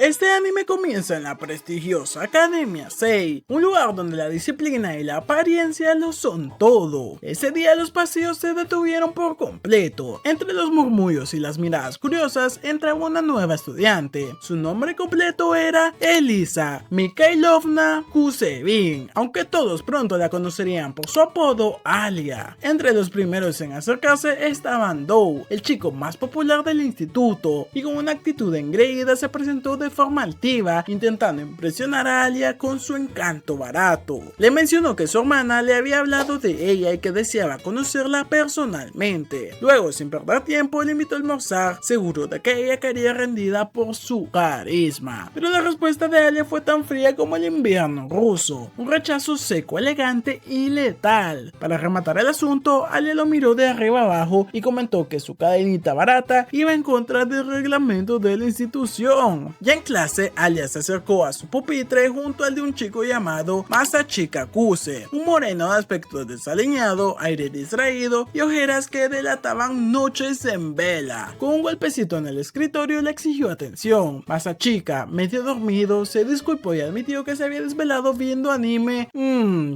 Este anime comienza en la prestigiosa Academia Sei, un lugar donde la disciplina y la apariencia lo son todo. Ese día los pasillos se detuvieron por completo. Entre los murmullos y las miradas curiosas entraba una nueva estudiante. Su nombre completo era Elisa Mikhailovna Kusevin, aunque todos pronto la conocerían por su apodo Alia. Entre los primeros en acercarse estaban Dou, el chico más popular del instituto, y con una actitud engreída se presentó de forma altiva, intentando impresionar a Alia con su encanto barato. Le mencionó que su hermana le había hablado de ella y que deseaba conocerla personalmente. Luego, sin perder tiempo, le invitó a almorzar, seguro de que ella quedaría rendida por su carisma. Pero la respuesta de Alia fue tan fría como el invierno ruso, un rechazo seco, elegante y letal. Para rematar el asunto, Alia lo miró de arriba abajo y comentó que su cadenita barata iba en contra del reglamento de la institución. Ya en clase, Alia se acercó a su pupitre junto al de un chico llamado Masachika Kuse, un moreno de aspecto desaliñado, aire distraído y ojeras que delataban noches en vela. Con un golpecito en el escritorio le exigió atención. Masachika, medio dormido, se disculpó y admitió que se había desvelado viendo anime.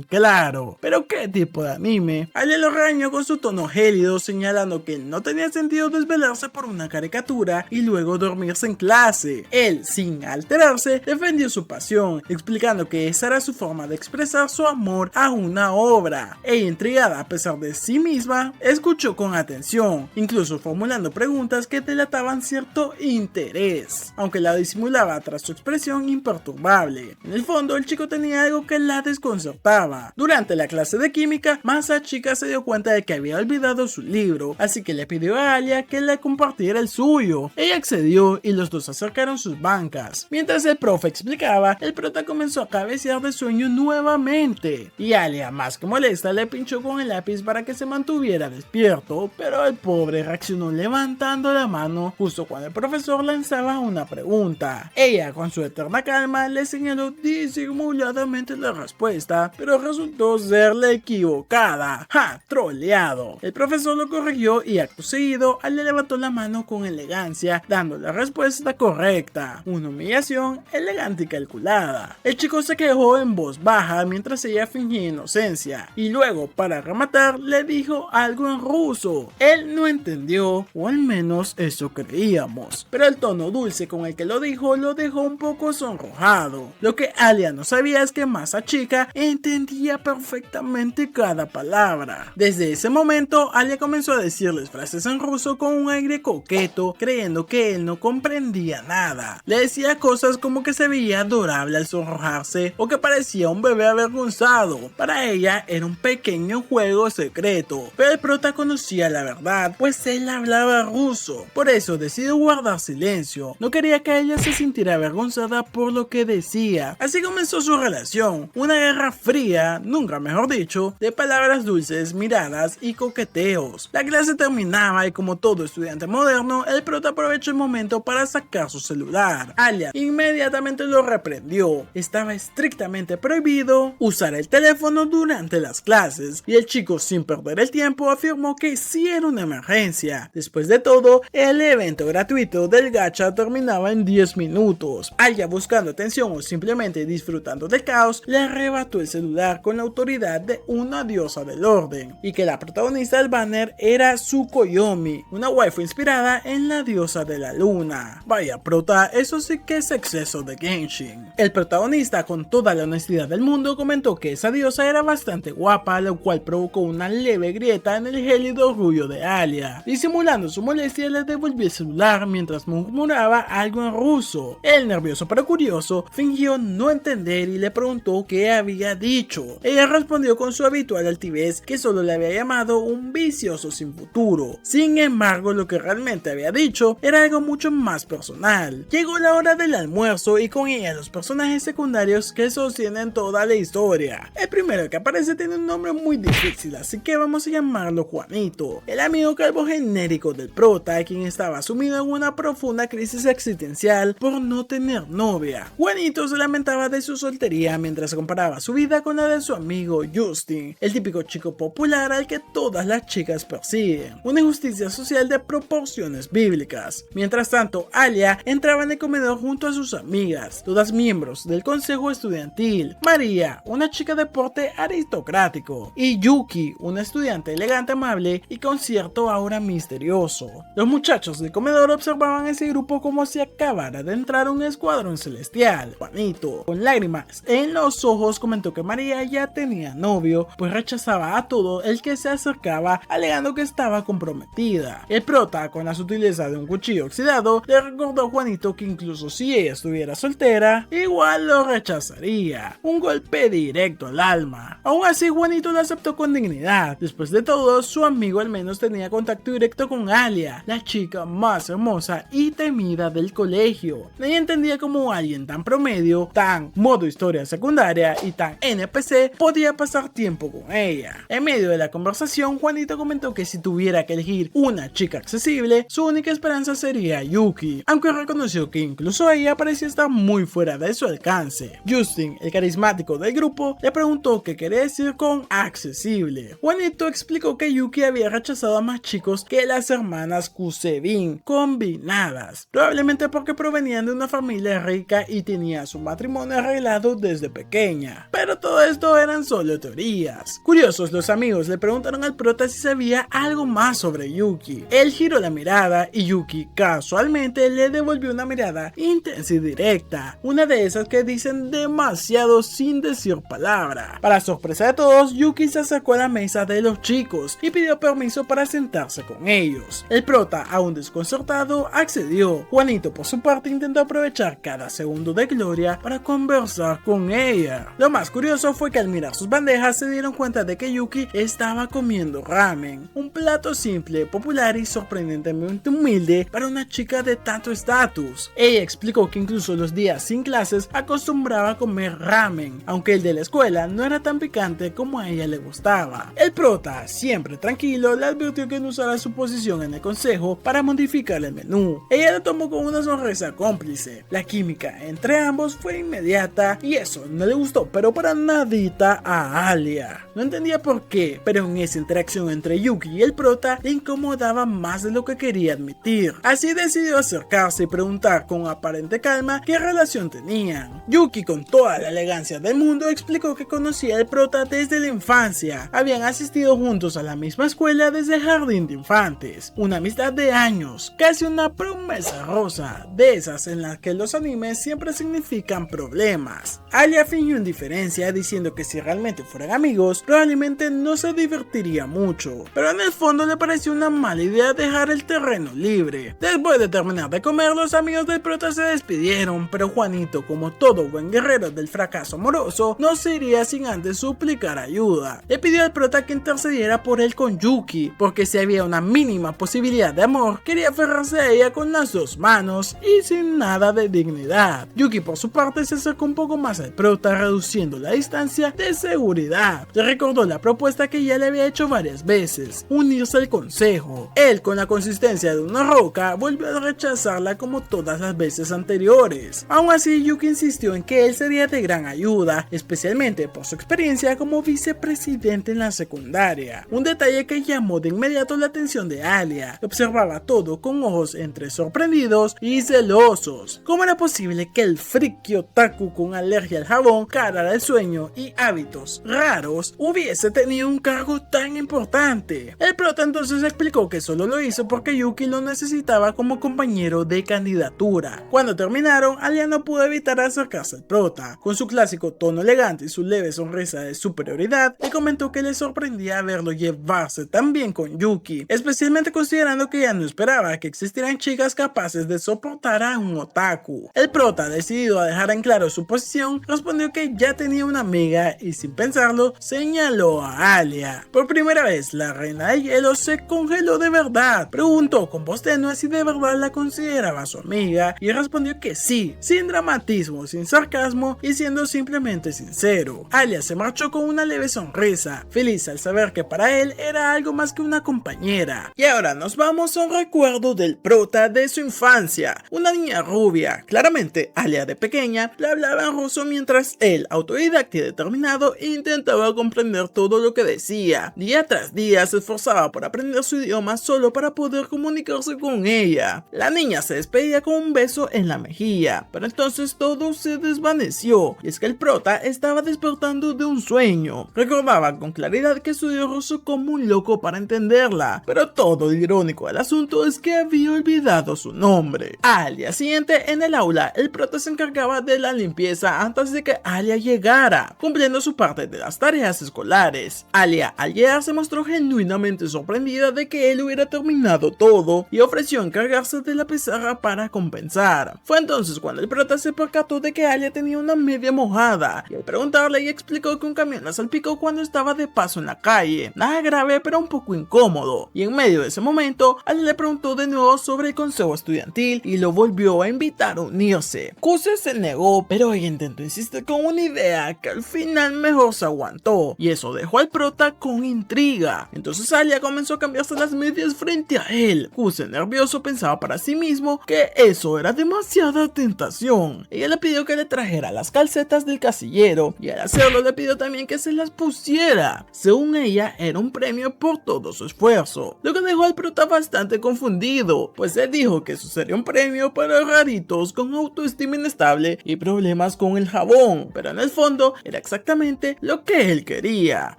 Claro, pero ¿qué tipo de anime? Alia lo regañó con su tono gélido, señalando que no tenía sentido desvelarse por una caricatura y luego dormirse en clase. Él, sin alterarse, defendió su pasión, explicando que esa era su forma de expresar su amor a una obra. Ella, intrigada a pesar de sí misma, escuchó con atención, incluso formulando preguntas que delataban cierto interés, aunque la disimulaba tras su expresión imperturbable. En el fondo, el chico tenía algo que la desconcertaba. Durante la clase de química, Masachika se dio cuenta de que había olvidado su libro, así que le pidió a Alia que le compartiera el suyo. Ella accedió y los dos acercaron sus bancas. Mientras el profe explicaba, el prota comenzó a cabecear de sueño nuevamente, y Alia, más que molesta, le pinchó con el lápiz para que se mantuviera despierto, pero el pobre reaccionó levantando la mano justo cuando el profesor lanzaba una pregunta. Ella, con su eterna calma, le señaló disimuladamente la respuesta, pero resultó ser la equivocada. ¡Ja! Troleado. El profesor lo corrigió y acto seguido, Alia levantó la mano con elegancia, dando la respuesta correcta. Una humillación elegante y calculada. El chico se quejó en voz baja mientras ella fingía inocencia, y luego, para rematar, le dijo algo en ruso. Él no entendió, o al menos eso creíamos, pero el tono dulce con el que lo dijo lo dejó un poco sonrojado. Lo que Alia no sabía es que Masachika entendía perfectamente cada palabra. Desde ese momento, Alia comenzó a decirles frases en ruso con un aire coqueto, creyendo que él no comprendía nada. Le decía cosas como que se veía adorable al sonrojarse o que parecía un bebé avergonzado. Para ella era un pequeño juego secreto, pero el prota conocía la verdad, pues él hablaba ruso. Por eso decidió guardar silencio. No quería que ella se sintiera avergonzada por lo que decía. Así comenzó su relación, una guerra fría, nunca mejor dicho, de palabras dulces, miradas y coqueteos. La clase terminaba y, como todo estudiante moderno, el prota aprovechó el momento para sacar su celular. Alia inmediatamente lo reprendió. Estaba estrictamente prohibido usar el teléfono durante las clases, y el chico, sin perder el tiempo, afirmó que sí era una emergencia. Después de todo, el evento gratuito del gacha terminaba en 10 minutos. Alia, buscando atención o simplemente disfrutando del caos, le arrebató el celular con la autoridad de una diosa del orden, y que la protagonista del banner era Tsukuyomi, una waifu inspirada en la diosa de la luna. Vaya prota, eso sí que es exceso de Genshin. El protagonista, con toda la honestidad del mundo, comentó que esa diosa era bastante guapa, lo cual provocó una leve grieta en el gélido orgullo de Alia. Disimulando su molestia, le devolvió el celular mientras murmuraba algo en ruso. El nervioso pero curioso fingió no entender y le preguntó qué había dicho. Ella respondió con su habitual altivez que solo le había llamado un vicioso sin futuro. Sin embargo, lo que realmente había dicho era algo mucho más personal. Llegó la hora del almuerzo y con ella los personajes secundarios que sostienen toda la historia. El primero que aparece tiene un nombre muy difícil, así que vamos a llamarlo Juanito, el amigo calvo genérico del prota, quien estaba sumido en una profunda crisis existencial por no tener novia. Juanito se lamentaba de su soltería mientras comparaba su vida con la de su amigo Justin, el típico chico popular al que todas las chicas persiguen, una injusticia social de proporciones bíblicas. Mientras tanto, Alia entraba en el comedor comedor junto a sus amigas, todas miembros del consejo estudiantil: María, una chica de porte aristocrático, y Yuki, una estudiante elegante, amable y con cierto aura misterioso. Los muchachos del comedor observaban ese grupo como si acabara de entrar un escuadrón celestial. Juanito, con lágrimas en los ojos, comentó que María ya tenía novio, pues rechazaba a todo el que se acercaba, alegando que estaba comprometida. El prota, con la sutileza de un cuchillo oxidado, le recordó a Juanito que incluso si ella estuviera soltera, igual lo rechazaría. Un golpe directo al alma. Aún así, Juanito lo aceptó con dignidad. Después de todo, su amigo al menos tenía contacto directo con Alia, la chica más hermosa y temida del colegio. Nadie entendía cómo alguien tan promedio, tan modo historia secundaria y tan NPC podía pasar tiempo con ella. En medio de la conversación, Juanito comentó que si tuviera que elegir una chica accesible, su única esperanza sería Yuki, aunque reconoció que incluso ella parecía estar muy fuera de su alcance. Justin, el carismático del grupo, le preguntó qué quería decir con accesible. Juanito explicó que Yuki había rechazado a más chicos que las hermanas Kusebin combinadas, probablemente porque provenían de una familia rica y tenía su matrimonio arreglado desde pequeña. Pero todo esto eran solo teorías. Curiosos, los amigos le preguntaron al prota si sabía algo más sobre Yuki. Él giró la mirada y Yuki casualmente le devolvió una mirada intensa y directa, una de esas que dicen demasiado sin decir palabra. Para sorpresa de todos, Yuki se acercó a la mesa de los chicos y pidió permiso para sentarse con ellos. El prota, aún desconcertado, accedió. Juanito, por su parte, intentó aprovechar cada segundo de gloria para conversar con ella. Lo más curioso fue que al mirar sus bandejas se dieron cuenta de que Yuki estaba comiendo ramen, un plato simple, popular y sorprendentemente humilde para una chica de tanto estatus. Ella explicó que incluso los días sin clases acostumbraba a comer ramen, aunque el de la escuela no era tan picante como a ella le gustaba. El prota, siempre tranquilo, le advirtió que no usara su posición en el consejo para modificar el menú. Ella lo tomó con una sonrisa cómplice. La química entre ambos fue inmediata y eso no le gustó pero para nadita a Alia. No entendía por qué, pero en esa interacción entre Yuki y el prota le incomodaba más de lo que quería admitir. Así decidió acercarse y preguntar con aparente calma qué relación tenían. Yuki, con toda la elegancia del mundo, explicó que conocía al prota desde la infancia. Habían asistido juntos a la misma escuela desde el jardín de infantes. Una amistad de años, casi una promesa rosa, de esas en las que los animes siempre significan problemas. Alia fingió indiferencia diciendo que si realmente fueran amigos, probablemente no se divertiría mucho, pero en el fondo le pareció una mala idea dejar el terreno libre. Después de terminar de comer, los amigos del prota se despidieron, pero Juanito, como todo buen guerrero del fracaso amoroso, no se iría sin antes suplicar ayuda. Le pidió al prota que intercediera por él con Yuki, porque si había una mínima posibilidad de amor, quería aferrarse a ella con las dos manos y sin nada de dignidad. Yuki, por su parte, se acercó un poco más al prota, reduciendo la distancia de seguridad. Le recordó la propuesta que ya le había hecho varias veces: unirse al consejo. Él, con la consistencia de una roca, volvió a rechazarla como todas las veces anteriores. Aún así, Yuki insistió en que él sería de gran ayuda, especialmente por su experiencia como vicepresidente en la secundaria. Un detalle que llamó de inmediato la atención de Alia. Observaba todo con ojos entre sorprendidos y celosos. ¿Cómo era posible que el friki otaku con alergia al jabón, cara al sueño y hábitos raros hubiese tenido un cargo tan importante? El prota entonces explicó que solo lo hizo porque Yuki lo necesitaba como compañero de candidatura. Cuando terminaron, Alia no pudo evitar acercarse al prota. Con su clásico tono elegante y su leve sonrisa de superioridad, le comentó que le sorprendía verlo llevarse tan bien con Yuki, especialmente considerando que ya no esperaba que existieran chicas capaces de soportar a un otaku. El prota, decidido a dejar en claro su posición, respondió que ya tenía una amiga y sin pensarlo señaló a Alia. Por primera vez, la reina de hielo se congeló de verdad. Preguntó con voz tenue si de verdad la consideraba su amiga y respondió que sí, sin dramatismo, sin sarcasmo y siendo simplemente sincero. Alia se marchó con una leve sonrisa, feliz al saber que para él era algo más que una compañera. Y ahora nos vamos a un recuerdo del prota de su infancia, una niña rubia. Claramente, Alia de pequeña le hablaba en ruso mientras él, autodidacta y determinado, intentaba comprender todo lo que decía. Día tras día se esforzaba por aprender su idioma solo para poder comunicarse con ella. La niña se despedía con un beso en la mejilla, pero entonces todo se desvaneció, y es que el prota estaba despertando de un sueño. Recordaba con claridad que estudió ruso como un loco para entenderla, pero todo lo irónico del asunto es que había olvidado su nombre. Al día siguiente, en el aula, el prota se encargaba de la limpieza antes de que Alia llegara, cumpliendo su parte de las tareas escolares. Alia, al llegar, se mostró genuinamente sorprendida de que él hubiera terminado todo y ofreció encargarse de la pizarra para compensar. Fue entonces cuando el prota se percató de que Alia tenía una media mojada, y al preguntarle ella explicó que un camión la salpicó cuando estaba de paso en la calle. Nada grave, pero un poco incómodo, y en medio de ese momento Alia le preguntó de nuevo sobre el consejo estudiantil y lo volvió a invitar a unirse. Kuse se negó, pero ella intentó insistir con una idea que al final mejor se aguantó, y eso dejó al prota con intriga. Entonces Alia comenzó a cambiarse las medias frente a él. Kuse, nervioso, pensaba para sí mismo que eso era demasiada tentación. Ella le pidió que le trajera las calcetas del casillero, y al hacerlo le pidió también que se las pusiera. Según ella, era un premio por todo su esfuerzo, lo que dejó al prota bastante confundido, pues él dijo que eso sería un premio para raritos con autoestima inestable y problemas con el jabón, pero en el fondo era exactamente lo que él quería.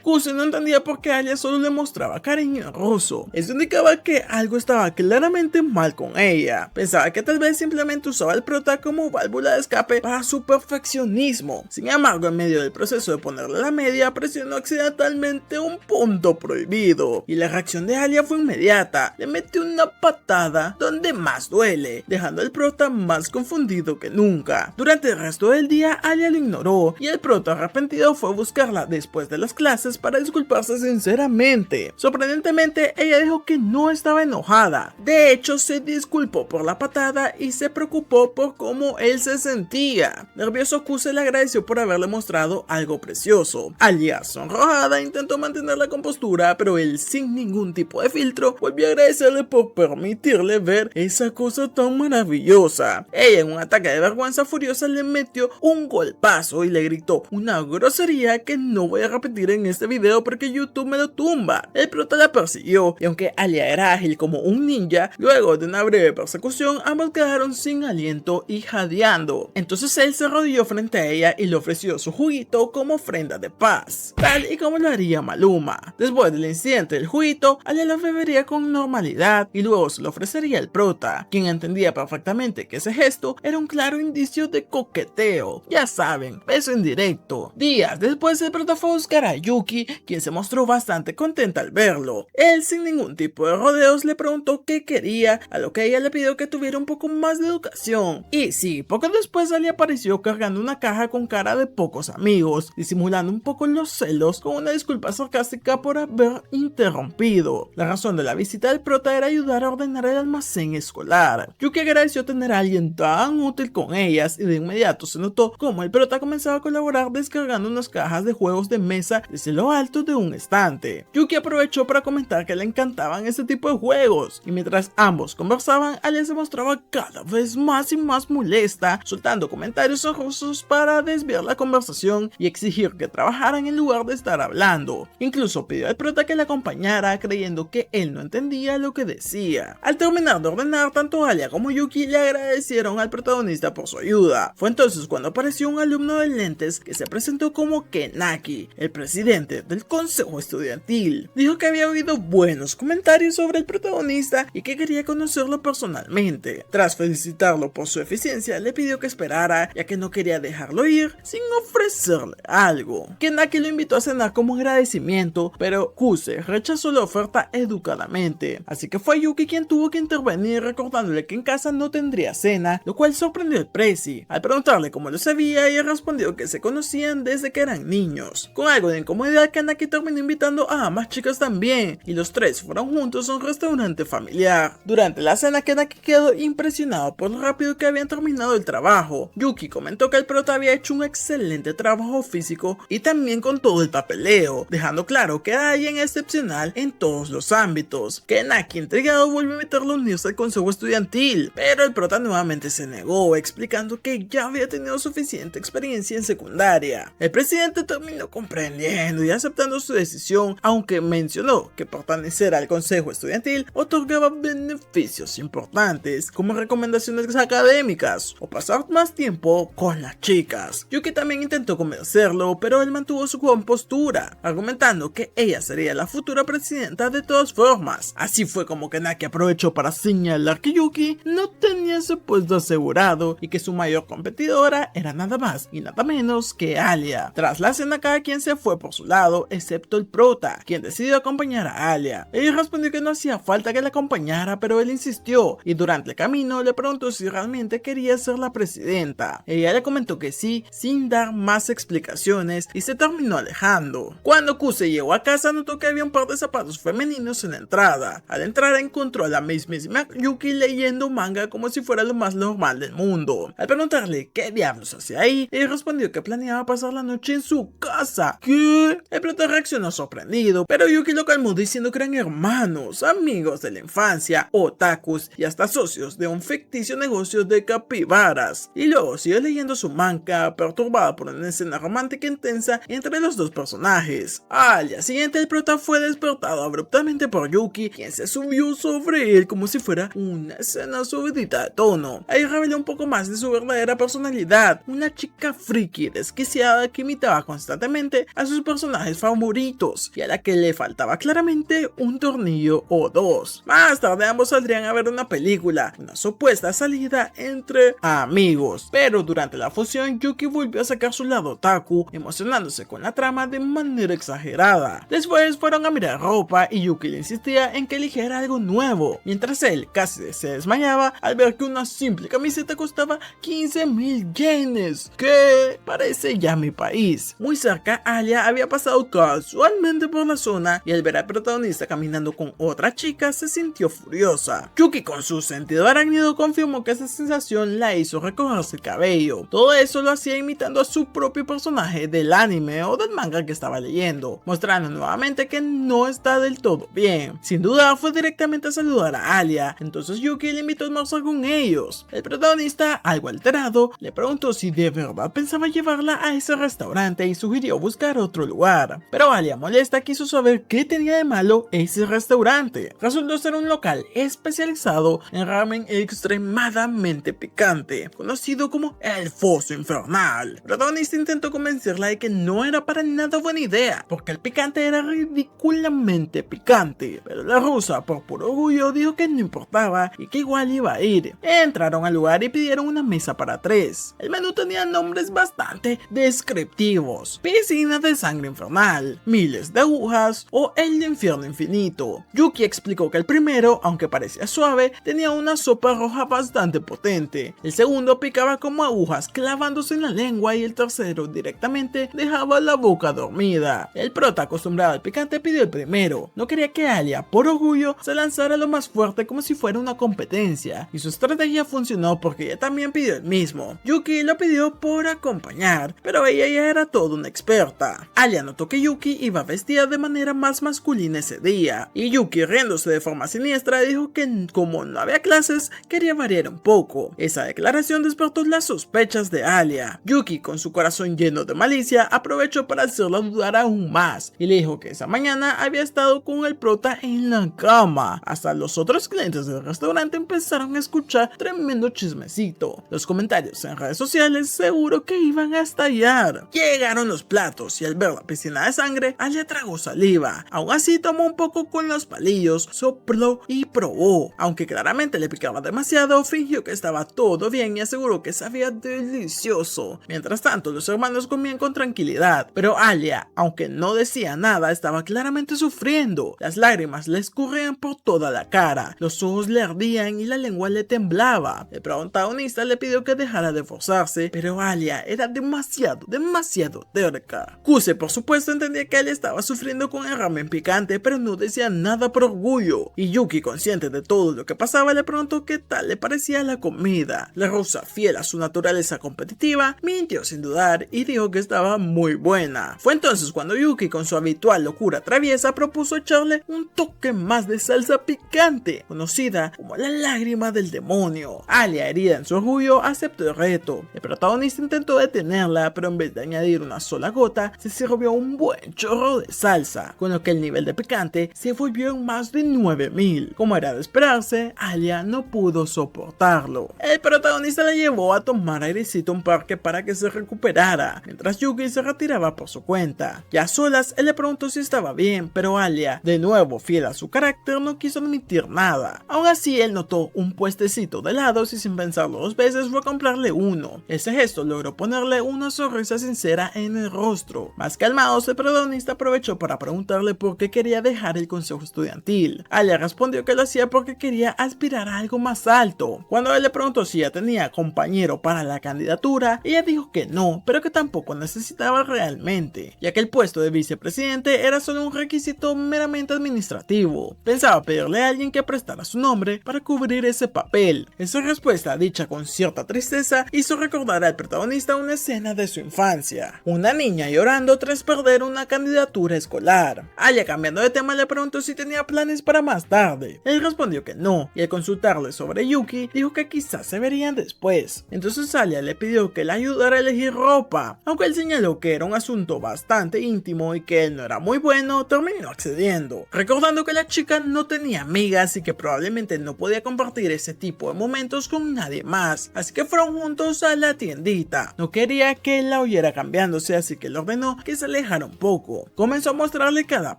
Kuse no entendía por qué Alia solo le mostraba cariño ruso. Eso indicaba que algo estaba claramente mal con ella. Pensaba que tal vez simplemente usaba al prota como válvula de escape para su perfeccionismo. Sin embargo, en medio del proceso de ponerle la media, presionó accidentalmente un punto prohibido, y la reacción de Alia fue inmediata. Le metió una patada donde más duele, dejando al prota más confundido que nunca. Durante el resto del día, Alia lo ignoró, y el prota arrepentido fue a buscarla después de las clases para disculparse sinceramente. Sorprendentemente, ella dijo que no estaba enojada. De hecho, se disculpó por la patada y se preocupó por cómo él se sentía. Nervioso, Kuse le agradeció por haberle mostrado algo precioso. Alia, sonrojada, intentó mantener la compostura, pero él, sin ningún tipo de filtro, volvió a agradecerle por permitirle ver esa cosa tan maravillosa. Ella, en un ataque de vergüenza furiosa, le metió un golpazo y le gritó una grosería que no voy a repetir en este video porque YouTube me lo tumba. El prota la persiguió, y aunque Alia era ágil como un ninja, luego de una breve persecución, ambos quedaron sin aliento y jadeando. Entonces él se arrodilló frente a ella y le ofreció su juguito como ofrenda de paz, tal y como lo haría Maluma. Después del incidente del juguito, Alia lo bebería con normalidad y luego se lo ofrecería al prota, quien entendía perfectamente que ese gesto era un claro indicio de coqueteo. Ya saben, beso indirecto. Días después, el prota fue a buscar a Yuki, quien se mostró bastante contenta al verlo. Él, sin ningún tipo de rodeos, le preguntó qué quería, a lo que ella le pidió que tuviera un poco más de educación. Y sí, poco después Alia apareció cargando una caja con cara de pocos amigos, disimulando un poco los celos con una disculpa sarcástica por haber interrumpido. La razón de la visita del prota era ayudar a ordenar el almacén escolar. Yuki agradeció tener a alguien tan útil con ellas, y de inmediato se notó cómo el prota comenzaba a colaborar descargando unas cajas de juegos de mesa desde lo alto de un estante. Yuki aprovechó para comentar que le encantaban este tipo de juegos, y mientras ambos conversaban, Alia se mostraba cada vez más y más molesta, soltando comentarios horrorosos para desviar la conversación y exigir que trabajaran en lugar de estar hablando. Incluso pidió al prota que la acompañara, creyendo que él no entendía lo que decía. Al terminar de ordenar, tanto Alia como Yuki le agradecieron al protagonista por su ayuda. Fue entonces cuando apareció un alumno de lentes que se presentó como Kenaki, el presidente del consejo estudiantil. Dijo que había oído buenos comentarios sobre el protagonista y que quería conocerlo personalmente. Tras felicitarlo por su eficiencia, le pidió que esperara, ya que no quería dejarlo ir sin ofrecerle algo. Kenaki lo invitó a cenar como agradecimiento, pero Kuse rechazó la oferta educadamente, así que fue Yuki quien tuvo que intervenir, recordándole que en casa no tendría cena, lo cual sorprendió al presi. Al preguntarle cómo lo sabía, ella respondió que se conocían desde que eran niños. Con algo de incomodidad, Kenaki terminó invitando a ambas chicas también, y los tres fueron juntos a un restaurante familiar. Durante la cena, Kenaki quedó impresionado por lo rápido que habían terminado el trabajo. Yuki comentó que el prota había hecho un excelente trabajo físico y también con todo el papeleo, dejando claro que era alguien excepcional en todos los ámbitos. Kenaki, intrigado, volvió a meterlo a unirse al consejo estudiantil, pero el prota nuevamente se negó, explicando que ya había tenido suficiente experiencia en secundaria. El presidente terminó comprendiendo y aceptando su decisión, aunque mencionó que pertenecer al consejo estudiantil otorgaba beneficios importantes, como recomendaciones recomendaciones académicas o pasar más tiempo con las chicas. Yuki también intentó convencerlo, pero él mantuvo su compostura, argumentando que ella sería la futura presidenta de todas formas. Así fue como que Naki aprovechó para señalar que Yuki no tenía su puesto asegurado y que su mayor competidora era nada más y nada menos que Alia. Tras la cena, cada quien se fue por su lado, excepto el prota, quien decidió acompañar a Alia. Ella respondió que no hacía falta que la acompañara, pero él insistió y durante el camino le preguntó si realmente quería ser la presidenta. Ella le comentó que sí, sin dar más explicaciones, y se terminó alejando. Cuando Kuse llegó a casa, notó que había un par de zapatos femeninos en la entrada. Al entrar encontró a la mismísima Yuki leyendo manga como si fuera lo más normal del mundo. Al preguntarle qué diablos hacía ahí, ella respondió que planeaba pasar la noche en su casa. ¿Qué? El prota reaccionó sorprendido, pero Yuki lo calmó diciendo que eran hermanos, amigos de la infancia, otakus y hasta socios de un ficticio negocio de capibaras. Y luego siguió leyendo su manga, perturbada por una escena romántica intensa entre los dos personajes. Al día siguiente, el prota fue despertado abruptamente por Yuki, quien se subió sobre él como si fuera una escena subidita de tono. Ahí reveló un poco más de su verdadera personalidad, una chica friki desquiciada que imitaba constantemente a sus personajes favoritos y a la que le faltaba claramente un tornillo o dos. Más tarde ambos saldrían a ver una película, una supuesta salida entre amigos, pero durante la fusión Yuki volvió a sacar su lado otaku, emocionándose con la trama de manera exagerada. Después fueron a mirar ropa y Yuki le insistía en que eligiera algo nuevo, mientras él casi se desmayaba al ver que una simple camiseta costaba 15.000 yenes, que parece ya mi país. Muy cerca, Alia había pasado casualmente por la zona y al ver al protagonista caminando con otra chica se sintió furiosa. Yuki, con su sentido arácnido, confirmó que esa sensación la hizo recogerse el cabello. Todo eso lo hacía imitando a su propio personaje del anime o del manga que estaba leyendo, mostrando nuevamente que no está del todo bien. Sin duda fue directamente a saludar a Alia, entonces Yuki le invitó a almorzar con ellos. El protagonista, algo alterado, le preguntó si de verdad pensaba llevarla a ese restaurante y sugirió buscar otro lugar, pero Alia, molesta, quiso saber qué tenía de malo ese restaurante. Resultó ser un local especializado en ramen extremadamente picante, conocido como el Foso Infernal. El protagonista intentó convencerla de que no era para nada buena idea, porque el picante era ridículamente picante, pero la rusa, por puro orgullo, dijo que no importaba y que igual iba a ir. Entraron al lugar y pidieron una mesa para 3. El menú tenía nombres bastante descriptivos: piscina de sangre infernal, miles de agujas o el infierno infinito. Yuki explicó que el primero, aunque parecía suave, tenía una sopa roja bastante potente. El segundo picaba como agujas clavándose en la lengua y el tercero directamente dejaba la boca dormida. El prota, acostumbrado al picante, pidió el primero. No quería que Alia, por orgullo, se lanzara lo más fuerte como si fuera una competencia, y su estrategia funcionó porque ella también pidió el mismo. Yuki lo pidió por acompañar, pero ella ya era toda una experta. Alia notó que Yuki iba vestida de manera más masculina ese día, y Yuki, riéndose de forma siniestra, dijo que como no había clases, quería variar un poco. Esa declaración despertó las sospechas de Alia. Yuki, con su corazón lleno de malicia, aprovechó para hacerla dudar aún más, y le dijo que esa mañana había estado con el prota en la cama. Hasta los otros clientes del restaurante empezaron a escuchar tremendo chismecito. Los comentarios en redes sociales seguro que iban a estallar. Llegaron los platos y al ver la piscina de sangre, Alia tragó saliva. Aún así tomó un poco con los palillos, sopló y probó. Aunque claramente le picaba demasiado, fingió que estaba todo bien y aseguró que sabía delicioso. Mientras tanto, los hermanos comían con tranquilidad, pero Alia, aunque no decía nada, estaba claramente sufriendo. Las lágrimas le escurrían por toda la cara, los ojos le ardían y la lengua le temblaba. El protagonista le pidió que dejara de forzarse, pero Alia era demasiado terca. Kuse, por supuesto, entendía que Alia estaba sufriendo con el ramen picante, pero no decía nada por orgullo. Y Yuki, consciente de todo lo que pasaba, le preguntó qué tal le parecía la comida. La rusa, fiel a su naturaleza competitiva, mintió sin dudar y dijo que estaba muy buena. Fue entonces cuando Yuki, con su habitual locura traviesa, propuso echarle un toque más de salsa picante, conocida como la lágrima del demonio. Alia, herida en su orgullo, aceptó el reto. El protagonista intentó detenerla, pero en vez de añadir una sola gota, se sirvió un buen chorro de salsa, con lo que el nivel de picante se volvió en más de 9.000. Como era de esperarse, Alia no pudo soportarlo. El protagonista la llevó a tomar airecito a un parque para que se recuperara, mientras Yuki se retiraba por su cuenta. Ya a solas, él le preguntó si estaba bien, pero Alia, de nuevo fiel a su carácter, no quiso admitir nada. Aún así, él notó un puestecito de helados y sin pensarlo dos veces fue a comprarle uno. Ese gesto logró ponerle una sonrisa sincera en el rostro. Más calmado, el protagonista aprovechó para preguntarle por qué quería dejar el consejo estudiantil. Alia respondió que lo hacía porque quería aspirar a algo más alto. Cuando él le preguntó si ya tenía compañero para la candidatura, ella dijo que no, pero que tampoco necesitaba realmente, ya que el puesto de vicepresidente era solo un requisito meramente administrativo. Pensaba pedirle a alguien que prestara su nombre para cubrir ese papel. Esa respuesta, dicha con cierta tristeza, hizo recordar al protagonista una escena de su infancia. Una niña llorando tras perder una candidatura escolar. Alia, cambiando de tema, le preguntó si tenía planes para más tarde. Él respondió que no, y al consultarle sobre Yuki, dijo que quizás se verían después. Entonces Alia le pidió que le ayudara a elegir ropa. Aunque él señaló que era un asunto bastante íntimo y que él no era muy bueno, terminó accediendo, recordando que la chica no tenía amigas y que probablemente no podía compartir ese tipo de momentos con nadie más, así que fueron juntos a la tiendita. No quería que él la oyera cambiándose, así que le ordenó que se alejara un poco. Comenzó a mostrarle cada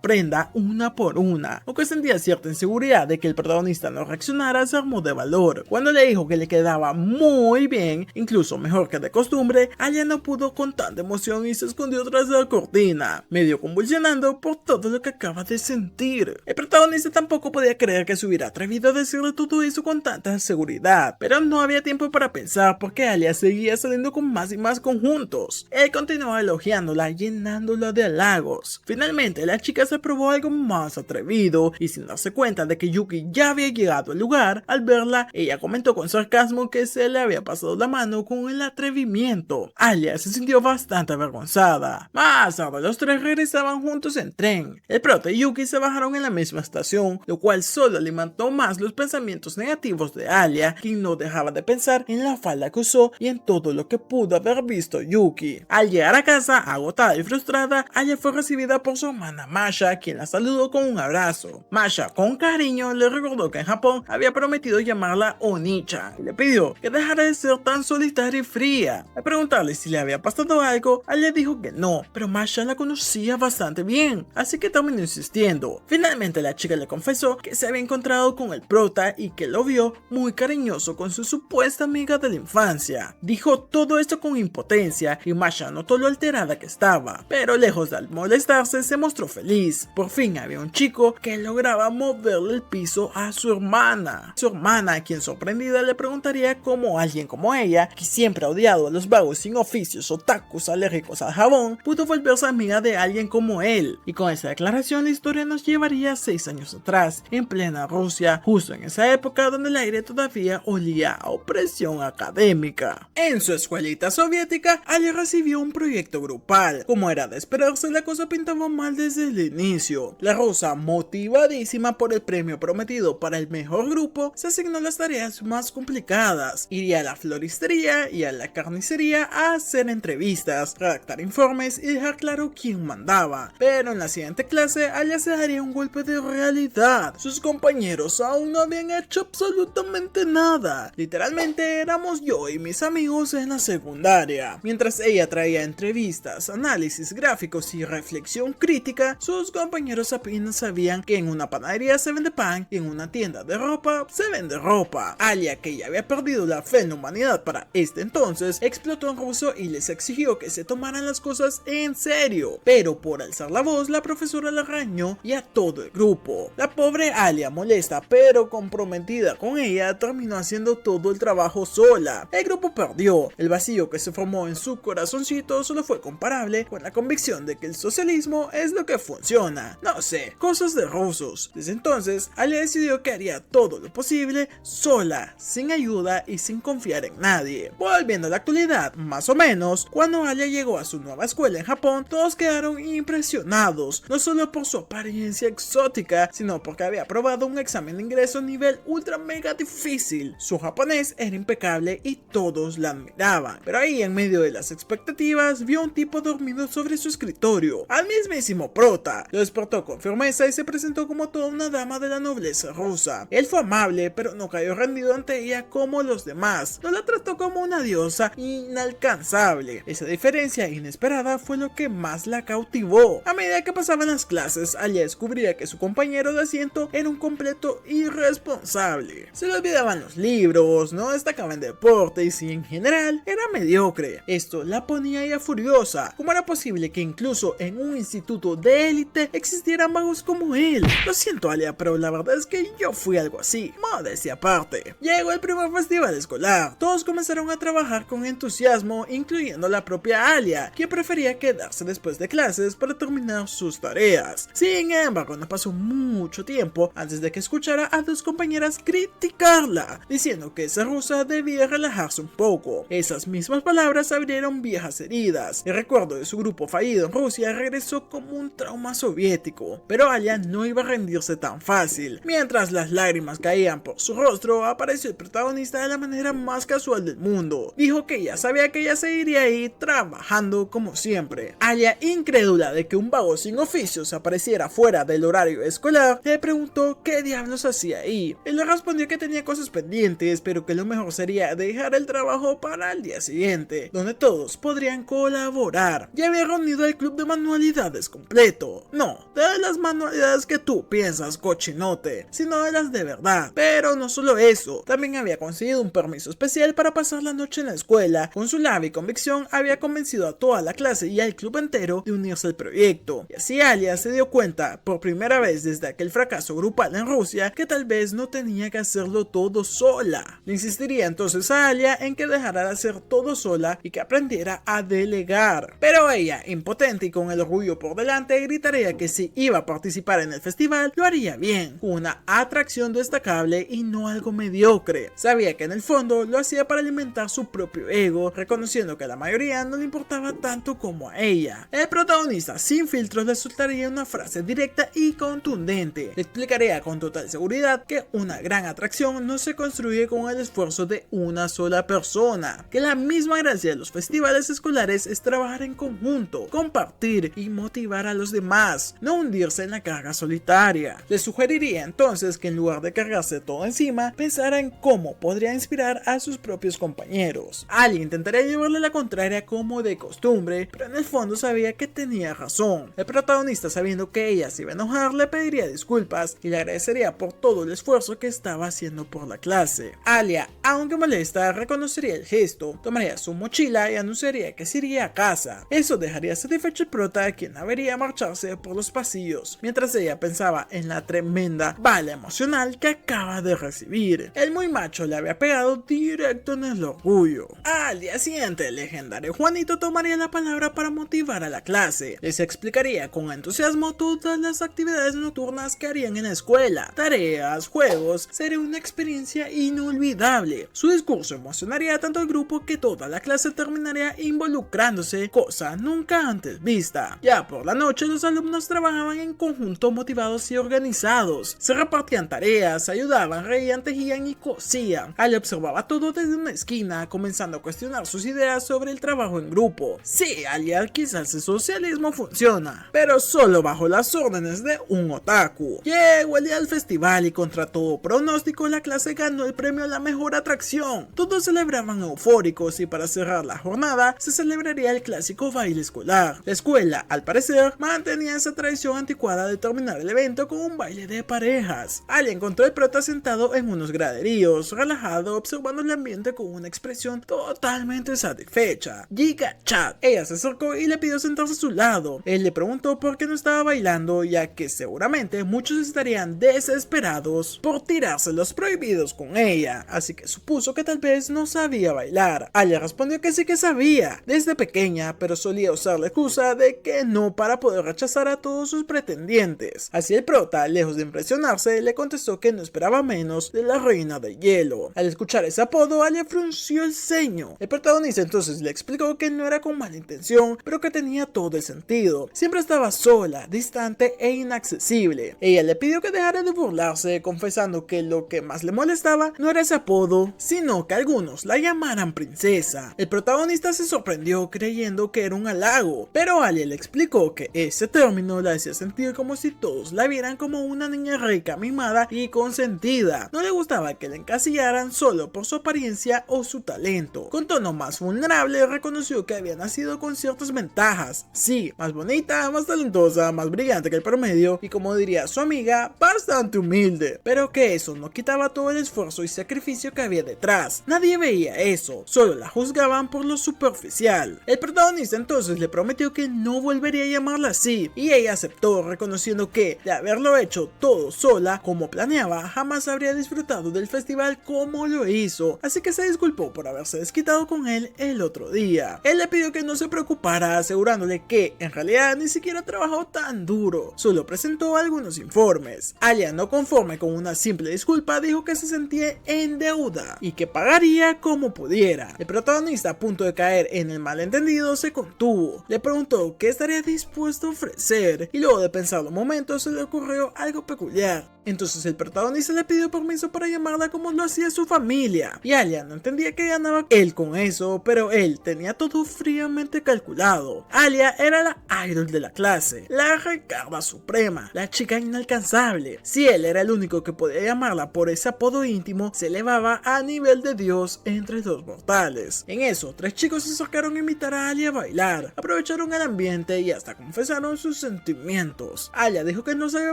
prenda una por una, aunque sentía cierta inseguridad de que el protagonista no reaccionara, se armó de valor. Cuando le dijo que le quedaba muy bien, incluso mejor que de costumbre, Alia no pudo con tanta emoción y se escondió tras la cortina, medio convulsionando por todo lo que acaba de sentir. El protagonista tampoco podía creer que se hubiera atrevido a decirle todo eso con tanta seguridad, pero no había tiempo para pensar porque Alia seguía saliendo con más y más conjuntos. Él continuaba elogiándola, llenándola de halagos. Finalmente, la chica se probó algo más atrevido y sin darse cuenta de que Yuki ya había llegado al lugar, al verla, ella comentó con sarcasmo que se le había pasado la mano con el atrevimiento. Alia se sintió bastante avergonzada. Más tarde, los tres regresaban juntos en tren. El prota y Yuki se bajaron en la misma estación, lo cual solo alimentó más los pensamientos negativos de Alia, quien no dejaba de pensar en la falda que usó y en todo lo que pudo haber visto Yuki. Al llegar a casa, agotada y frustrada, Alia fue recibida por su hermana Masha, quien la saludó con un abrazo. Masha, con cariño, le recordó que en Japón había prometido llamarla Oni-chan y le pidió que dejara de ser tan solitaria y fría. Al preguntarle si le había pasado algo, Alia dijo que no, pero Masha la conocía bastante bien, así que terminó insistiendo. Finalmente la chica le confesó que se había encontrado con el prota y que lo vio muy cariñoso con su supuesta amiga de la infancia. Dijo todo esto con impotencia y Masha notó lo alterada que estaba, pero lejos de molestarse se mostró feliz. Por fin había un chico que lograba moverle el piso a su hermana. Su hermana, quien sorprendida le preguntaría cómo alguien como ella, que siempre ha odiado a los vagos sin oficios otakus alérgicos al jabón, pudo volverse amiga de alguien como él. Y con esa declaración la historia nos llevaría 6 años atrás, en plena Rusia, justo en esa época donde el aire todavía olía a opresión académica. En su escuelita soviética, Alia recibió un proyecto grupal. Como era de esperarse, la cosa pintaba mal desde el inicio. La rusa, motivadísima por el premio prometido para el mejor grupo, se asignó las tareas más complicadas. Iría a la floristería y a la carnicería a hacer entrevistas, redactar informes y dejar claro quién mandaba. Pero en la siguiente clase, Alia se daría un golpe de realidad. Sus compañeros aún no habían hecho absolutamente nada. Literalmente éramos yo y mis amigos en la secundaria. Mientras ella traía entrevistas, análisis gráficos y reflexión crítica, sus compañeros apenas sabían que en una panadería se vende pan y en una tienda de ropa se vende ropa. Alia, que ya había perdido la fe en la humanidad para este entonces, explotó en ruso y les exigió que se tomaran las cosas en serio. Pero por alzar la voz, la profesora la regañó y a todo el grupo. La pobre Alia, molesta pero comprometida con ella, terminó haciendo todo el trabajo sola. El grupo perdió. El vacío que se formó en su corazoncito solo fue comparable con la convicción de que el socialismo es lo que funciona. No sé, cosas de rusos. Desde entonces, Alia decidió que haría todo lo posible sola, sin ayuda y sin confiar en nadie. Volviendo a la actualidad, más o menos, cuando Alia llegó a su nueva escuela en Japón, todos quedaron impresionados, no solo por su apariencia exótica, sino porque había aprobado un examen de ingreso nivel ultra mega difícil. Su japonés era impecable y todos la admiraban. Pero ahí, en medio de las expectativas, vio a un tipo dormido sobre su escritorio, al mismísimo prota. Lo despertó con firmeza y se presentó como toda una dama de la nobleza rusa. Él fue amable, pero no cayó había rendido ante ella como los demás. No la trató como una diosa inalcanzable. Esa diferencia inesperada fue lo que más la cautivó. A medida que pasaban las clases, Alia descubría que su compañero de asiento era un completo irresponsable. Se le olvidaban los libros, no destacaba en deportes y en general era mediocre. Esto la ponía ella furiosa. ¿Cómo era posible que incluso en un instituto de élite existieran vagos como él? Lo siento, Alia, pero la verdad es que yo fui algo así. Modestia aparte. Llegó el primer festival escolar. Todos comenzaron a trabajar con entusiasmo, incluyendo la propia Alia, quien prefería quedarse después de clases para terminar sus tareas. Sin embargo, no pasó mucho tiempo antes de que escuchara a dos compañeras criticarla, diciendo que esa rusa debía relajarse un poco. Esas mismas palabras abrieron viejas heridas. El recuerdo de su grupo fallido en Rusia regresó como un trauma soviético, pero Alia no iba a rendirse tan fácil. Mientras las lágrimas caían por su rostro, apareció el protagonista de la manera más casual del mundo. Dijo que ya sabía que ella seguiría ahí trabajando como siempre. Alia, incrédula de que un vago sin oficios apareciera fuera del horario escolar, le preguntó qué diablos hacía ahí. Él le respondió que tenía cosas pendientes, pero que lo mejor sería dejar el trabajo para el día siguiente, donde todos podrían colaborar. Ya había reunido el club de manualidades completo. No, de las manualidades que tú piensas, cochinote, sino de las de verdad. Pero no solo eso, también había conseguido un permiso especial para pasar la noche en la escuela. Con su labia y convicción había convencido a toda la clase y al club entero de unirse al proyecto. Y así Alia se dio cuenta, por primera vez desde aquel fracaso grupal en Rusia, que tal vez no tenía que hacerlo todo sola. Le insistiría entonces a Alia en que dejara de hacer todo sola y que aprendiera a delegar. Pero ella, impotente y con el orgullo por delante, gritaría que si iba a participar en el festival, lo haría bien, con una atracción destacable y no algo mediocre. Sabía que en el fondo lo hacía para alimentar su propio ego, reconociendo que a la mayoría no le importaba tanto como a ella. El protagonista, sin filtros, le soltaría una frase directa y contundente. Le explicaría con total seguridad que una gran atracción no se construye con el esfuerzo de una sola persona, que la misma gracia de los festivales escolares es trabajar en conjunto, compartir y motivar a los demás, no hundirse en la carga solitaria. Le sugeriría entonces que en lugar de cargarse todo encima, pensara en cómo podría inspirar a sus propios compañeros. Alia intentaría llevarle la contraria como de costumbre, pero en el fondo sabía que tenía razón. El protagonista, sabiendo que ella se iba a enojar, le pediría disculpas y le agradecería por todo el esfuerzo que estaba haciendo por la clase. Alia, aunque molesta, reconocería el gesto, tomaría su mochila y anunciaría que se iría a casa. Eso dejaría satisfecho al prota, quien la vería marcharse por los pasillos, mientras ella pensaba en la tremenda bala emocional que acaba de recibir. El muy macho le había pegado directo en el orgullo. Al día siguiente, el legendario Juanito tomaría la palabra para motivar a la clase. Les explicaría con entusiasmo todas las actividades nocturnas que harían en la escuela, tareas, juegos. Sería una experiencia inolvidable. Su discurso emocionaría tanto al grupo que toda la clase terminaría involucrándose, cosa nunca antes vista. Ya por la noche, los alumnos trabajaban en conjunto, motivados y organizados. Se repartían tareas, ayudaban, reían, tejían y cosían. Alia observaba todo desde una esquina, comenzando a cuestionar sus ideas sobre el trabajo en grupo. Sí, Alia, quizás el socialismo funciona, pero solo bajo las órdenes de un otaku. Llegó el día del festival y contra todo pronóstico, la clase ganó el premio a la mejor atracción. Todos celebraban eufóricos y para cerrar la jornada se celebraría el clásico baile escolar. La escuela, al parecer, mantenía esa tradición anticuada de terminar el evento con un baile de parejas. Alia encontró al prota sentado en unos graderíos, relajado, observando el ambiente con una expresión totalmente satisfecha. Giga Chat. Ella se acercó y le pidió sentarse a su lado. Él le preguntó por qué no estaba bailando, ya que seguramente muchos estarían desesperados por tirarse los prohibidos con ella, así que supuso que tal vez no sabía bailar. Alia respondió que sí que sabía, desde pequeña, pero solía usar la excusa de que no para poder rechazar a todos sus pretendientes. Así el prota, lejos de impresionarse, le contestó que no esperaba menos de la reina de hielo. Al escuchar ese apodo, Alia frunció el ceño. El protagonista entonces le explicó que no era con mala intención, pero que tenía todo el sentido. Siempre estaba sola, distante e inaccesible. Ella le pidió que dejara de burlarse, confesando que lo que más le molestaba no era ese apodo, sino que algunos la llamaran princesa. El protagonista se sorprendió creyendo que era un halago, pero Alia le explicó que ese término la hacía sentir como si todos la vieran como una niña rica, mimada y consentida. No le gustaba que le encasillaran solo por su apariencia o su talento. Con tono más vulnerable reconoció que había nacido con ciertas ventajas, sí, más bonita, más talentosa, más brillante que el promedio y, como diría su amiga, bastante humilde, pero que eso no quitaba todo el esfuerzo y sacrificio que había detrás. Nadie veía eso, solo la juzgaban por lo superficial. El protagonista entonces le prometió que no volvería a llamarla así, y ella aceptó, reconociendo que, de haberlo hecho todo sola como planeaba, jamás habría disfrutado del festival como lo hizo, así que se disculpó por haberse desquitado con él el otro día. Él le pidió que no se preocupara, asegurándole que en realidad ni siquiera trabajó tan duro, solo presentó algunos informes. Alia, no conforme con una simple disculpa, dijo que se sentía en deuda y que pagaría como pudiera. El protagonista, a punto de caer en el malentendido, se contuvo. Le preguntó qué estaría dispuesto a ofrecer y luego de pensarlo un momento se le ocurrió algo peculiar. Entonces el protagonista le pidió permiso para llamarla como lo hacía su familia, y Alia no entendía qué ganaba él con eso, pero él tenía todo fríamente calculado. Alia era la idol de la clase, la Ricarda suprema, la chica inalcanzable. Si él era el único que podía llamarla por ese apodo íntimo, se elevaba a nivel de Dios entre los mortales. En eso, 3 chicos se acercaron a invitar a Alia a bailar, aprovecharon el ambiente y hasta confesaron sus sentimientos. Alia dijo que no sabía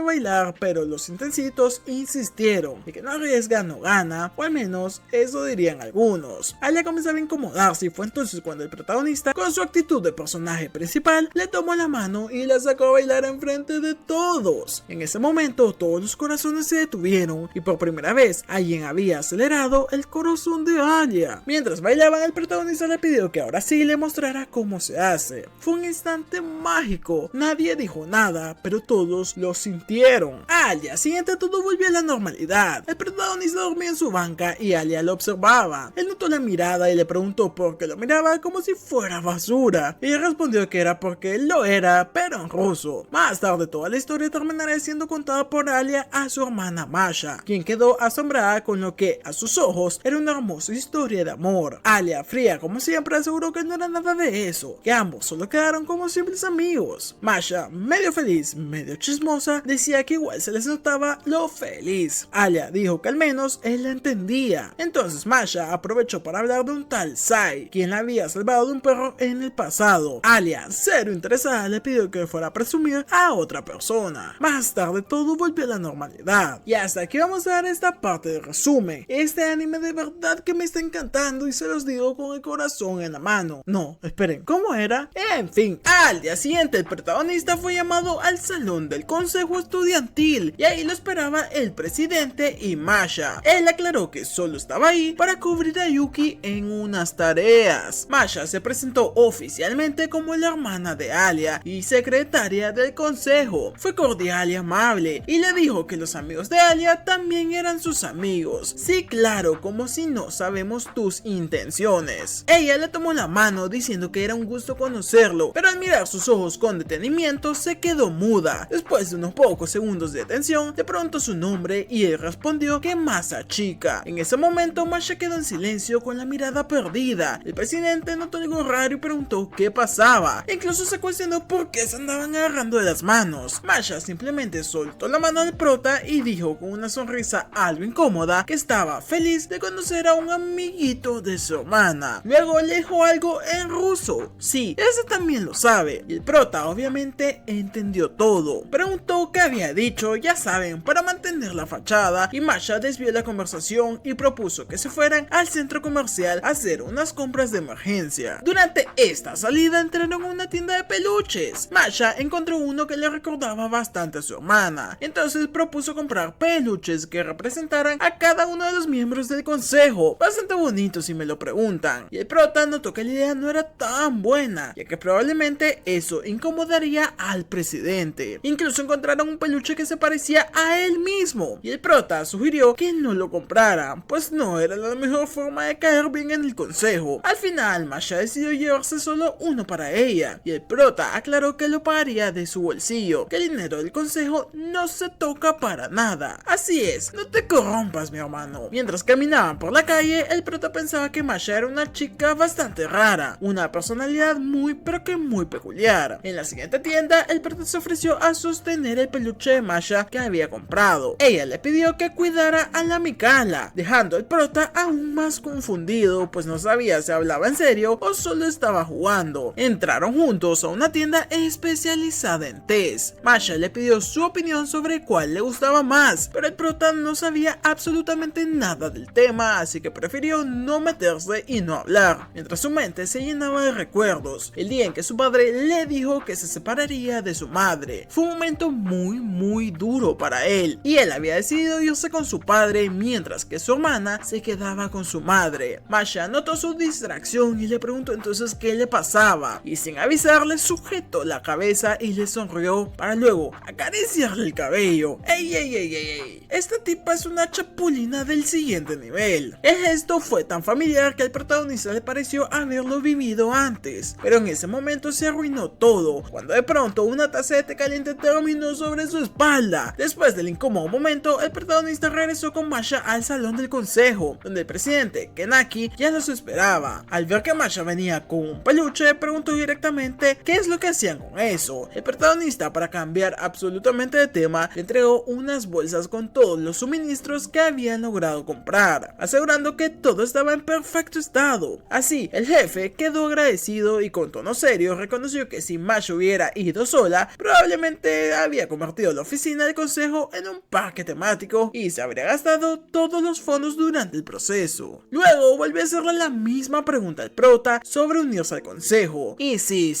bailar, pero los intensivos insistieron y que no arriesga no gana, o al menos eso dirían algunos. Alia comenzaba a incomodarse y fue entonces cuando el protagonista, con su actitud de personaje principal, le tomó la mano y la sacó a bailar enfrente de todos. En ese momento todos los corazones se detuvieron y por primera vez alguien había acelerado el corazón de Alia. Mientras bailaban, el protagonista le pidió que ahora sí le mostrara cómo se hace. Fue un instante mágico, nadie dijo nada, pero todos lo sintieron. Al día siguiente todo volvió a la normalidad. El protagonista dormía en su banca y Alia lo observaba. Él notó la mirada y le preguntó por qué lo miraba como si fuera basura. Ella respondió que era porque él lo era, pero en ruso. Más tarde toda la historia terminaría siendo contada por Alia a su hermana Masha, quien quedó asombrada con lo que a sus ojos era una hermosa historia de amor. Alia, fría como siempre, aseguró que no era nada de eso, que ambos solo quedaron como simples amigos. Masha, medio feliz, medio chismosa, decía que igual se les notaba lo feliz. Alia dijo que al menos él la entendía. Entonces Masha aprovechó para hablar de un tal Sai, quien la había salvado de un perro en el pasado. Alia, cero interesada, le pidió que fuera a presumir a otra persona. Más tarde todo volvió a la normalidad. Y hasta aquí vamos a dar esta parte de resumen. Este anime de verdad que me está encantando y se los digo con el corazón en la mano. No, esperen, ¿cómo era? En fin, al día siguiente el protagonista fue llamado al salón del consejo estudiantil y ahí lo esperaba el presidente y Masha. Él aclaró que solo estaba ahí para cubrir a Yuki en unas tareas. Masha se presentó oficialmente como la hermana de Alia y secretaria del consejo. Fue cordial y amable y le dijo que los amigos de Alia también eran sus amigos. Sí, claro, como si no sabemos tus intenciones. Ella le tomó la mano diciendo que era un gusto conocerlo, pero al mirar sus ojos con detenimiento se quedó muda. Después de unos pocos segundos de atención, le preguntó su nombre y él respondió que Masachika. En ese momento Masha quedó en silencio con la mirada perdida. El presidente notó algo raro y preguntó qué pasaba. Incluso se cuestionó por qué se andaban agarrando de las manos. Masha simplemente soltó la mano del prota y dijo con una sonrisa algo incómoda que estaba feliz de conocer a un amiguito de su hermana. Luego le dijo algo en ruso. Sí, ese también lo sabe. Y el prota obviamente entendió todo. Preguntó qué había dicho, ya saben, para mantener la fachada, y Masha desvió la conversación y propuso que se fueran al centro comercial a hacer unas compras de emergencia. Durante esta salida entraron a una tienda de peluches. Masha encontró uno que le recordaba bastante a su hermana, entonces propuso comprar peluches que representaran a cada uno de los miembros del consejo, bastante bonitos si me lo preguntan, y el prota notó que la idea no era tan buena, ya que probablemente eso incomodaría al presidente. Incluso encontraron un peluche que se parecía a él mismo, y el prota sugirió que no lo comprara, pues no era la mejor forma de caer bien en el consejo. Al final Masha decidió llevarse solo uno para ella, y el prota aclaró que lo pagaría de su bolsillo, que el dinero del consejo no se toca para nada. Así es, no te corrompas, mi hermano. Mientras caminaban por la calle, el prota pensaba que Masha era una chica bastante rara, una personalidad muy pero que muy peculiar. En la siguiente tienda, el prota se ofreció a sostener el peluche de Masha que había comprado. Ella le pidió que cuidara cara a la Mikala, dejando al prota aún más confundido, pues no sabía si hablaba en serio o solo estaba jugando. Entraron juntos a una tienda especializada en tés. Masha le pidió su opinión sobre cuál le gustaba más, pero el prota no sabía absolutamente nada del tema, así que prefirió no meterse y no hablar, mientras su mente se llenaba de recuerdos. El día en que su padre le dijo que se separaría de su madre fue un momento muy duro para él, y él había decidido irse con su padre mientras que su hermana se quedaba con su madre. Masha notó su distracción y le preguntó entonces qué le pasaba, y sin avisarle sujetó la cabeza y le sonrió para luego acariciarle el cabello. ¡Ey! Esta tipa es una chapulina del siguiente nivel. El gesto fue tan familiar que al protagonista le pareció haberlo vivido antes, pero en ese momento se arruinó todo, cuando de pronto una taza de té caliente terminó sobre su espalda. Después del incómodo momento, el protagonista regresó con Masha al salón del consejo, donde el presidente, Kenaki, ya los esperaba. Al ver que Masha venía con un peluche, preguntó directamente qué es lo que hacían con eso. El protagonista, para cambiar absolutamente de tema, le entregó unas bolsas con todos los suministros que habían logrado comprar, asegurando que todo estaba en perfecto estado. Así, el jefe quedó agradecido y con tono serio reconoció que si Masha hubiera ido sola, probablemente había convertido la oficina del consejo en un parque temático y se habría gastado todos los fondos durante el proceso. Luego volvió a hacerle la misma pregunta al prota sobre unirse al consejo. Y sí,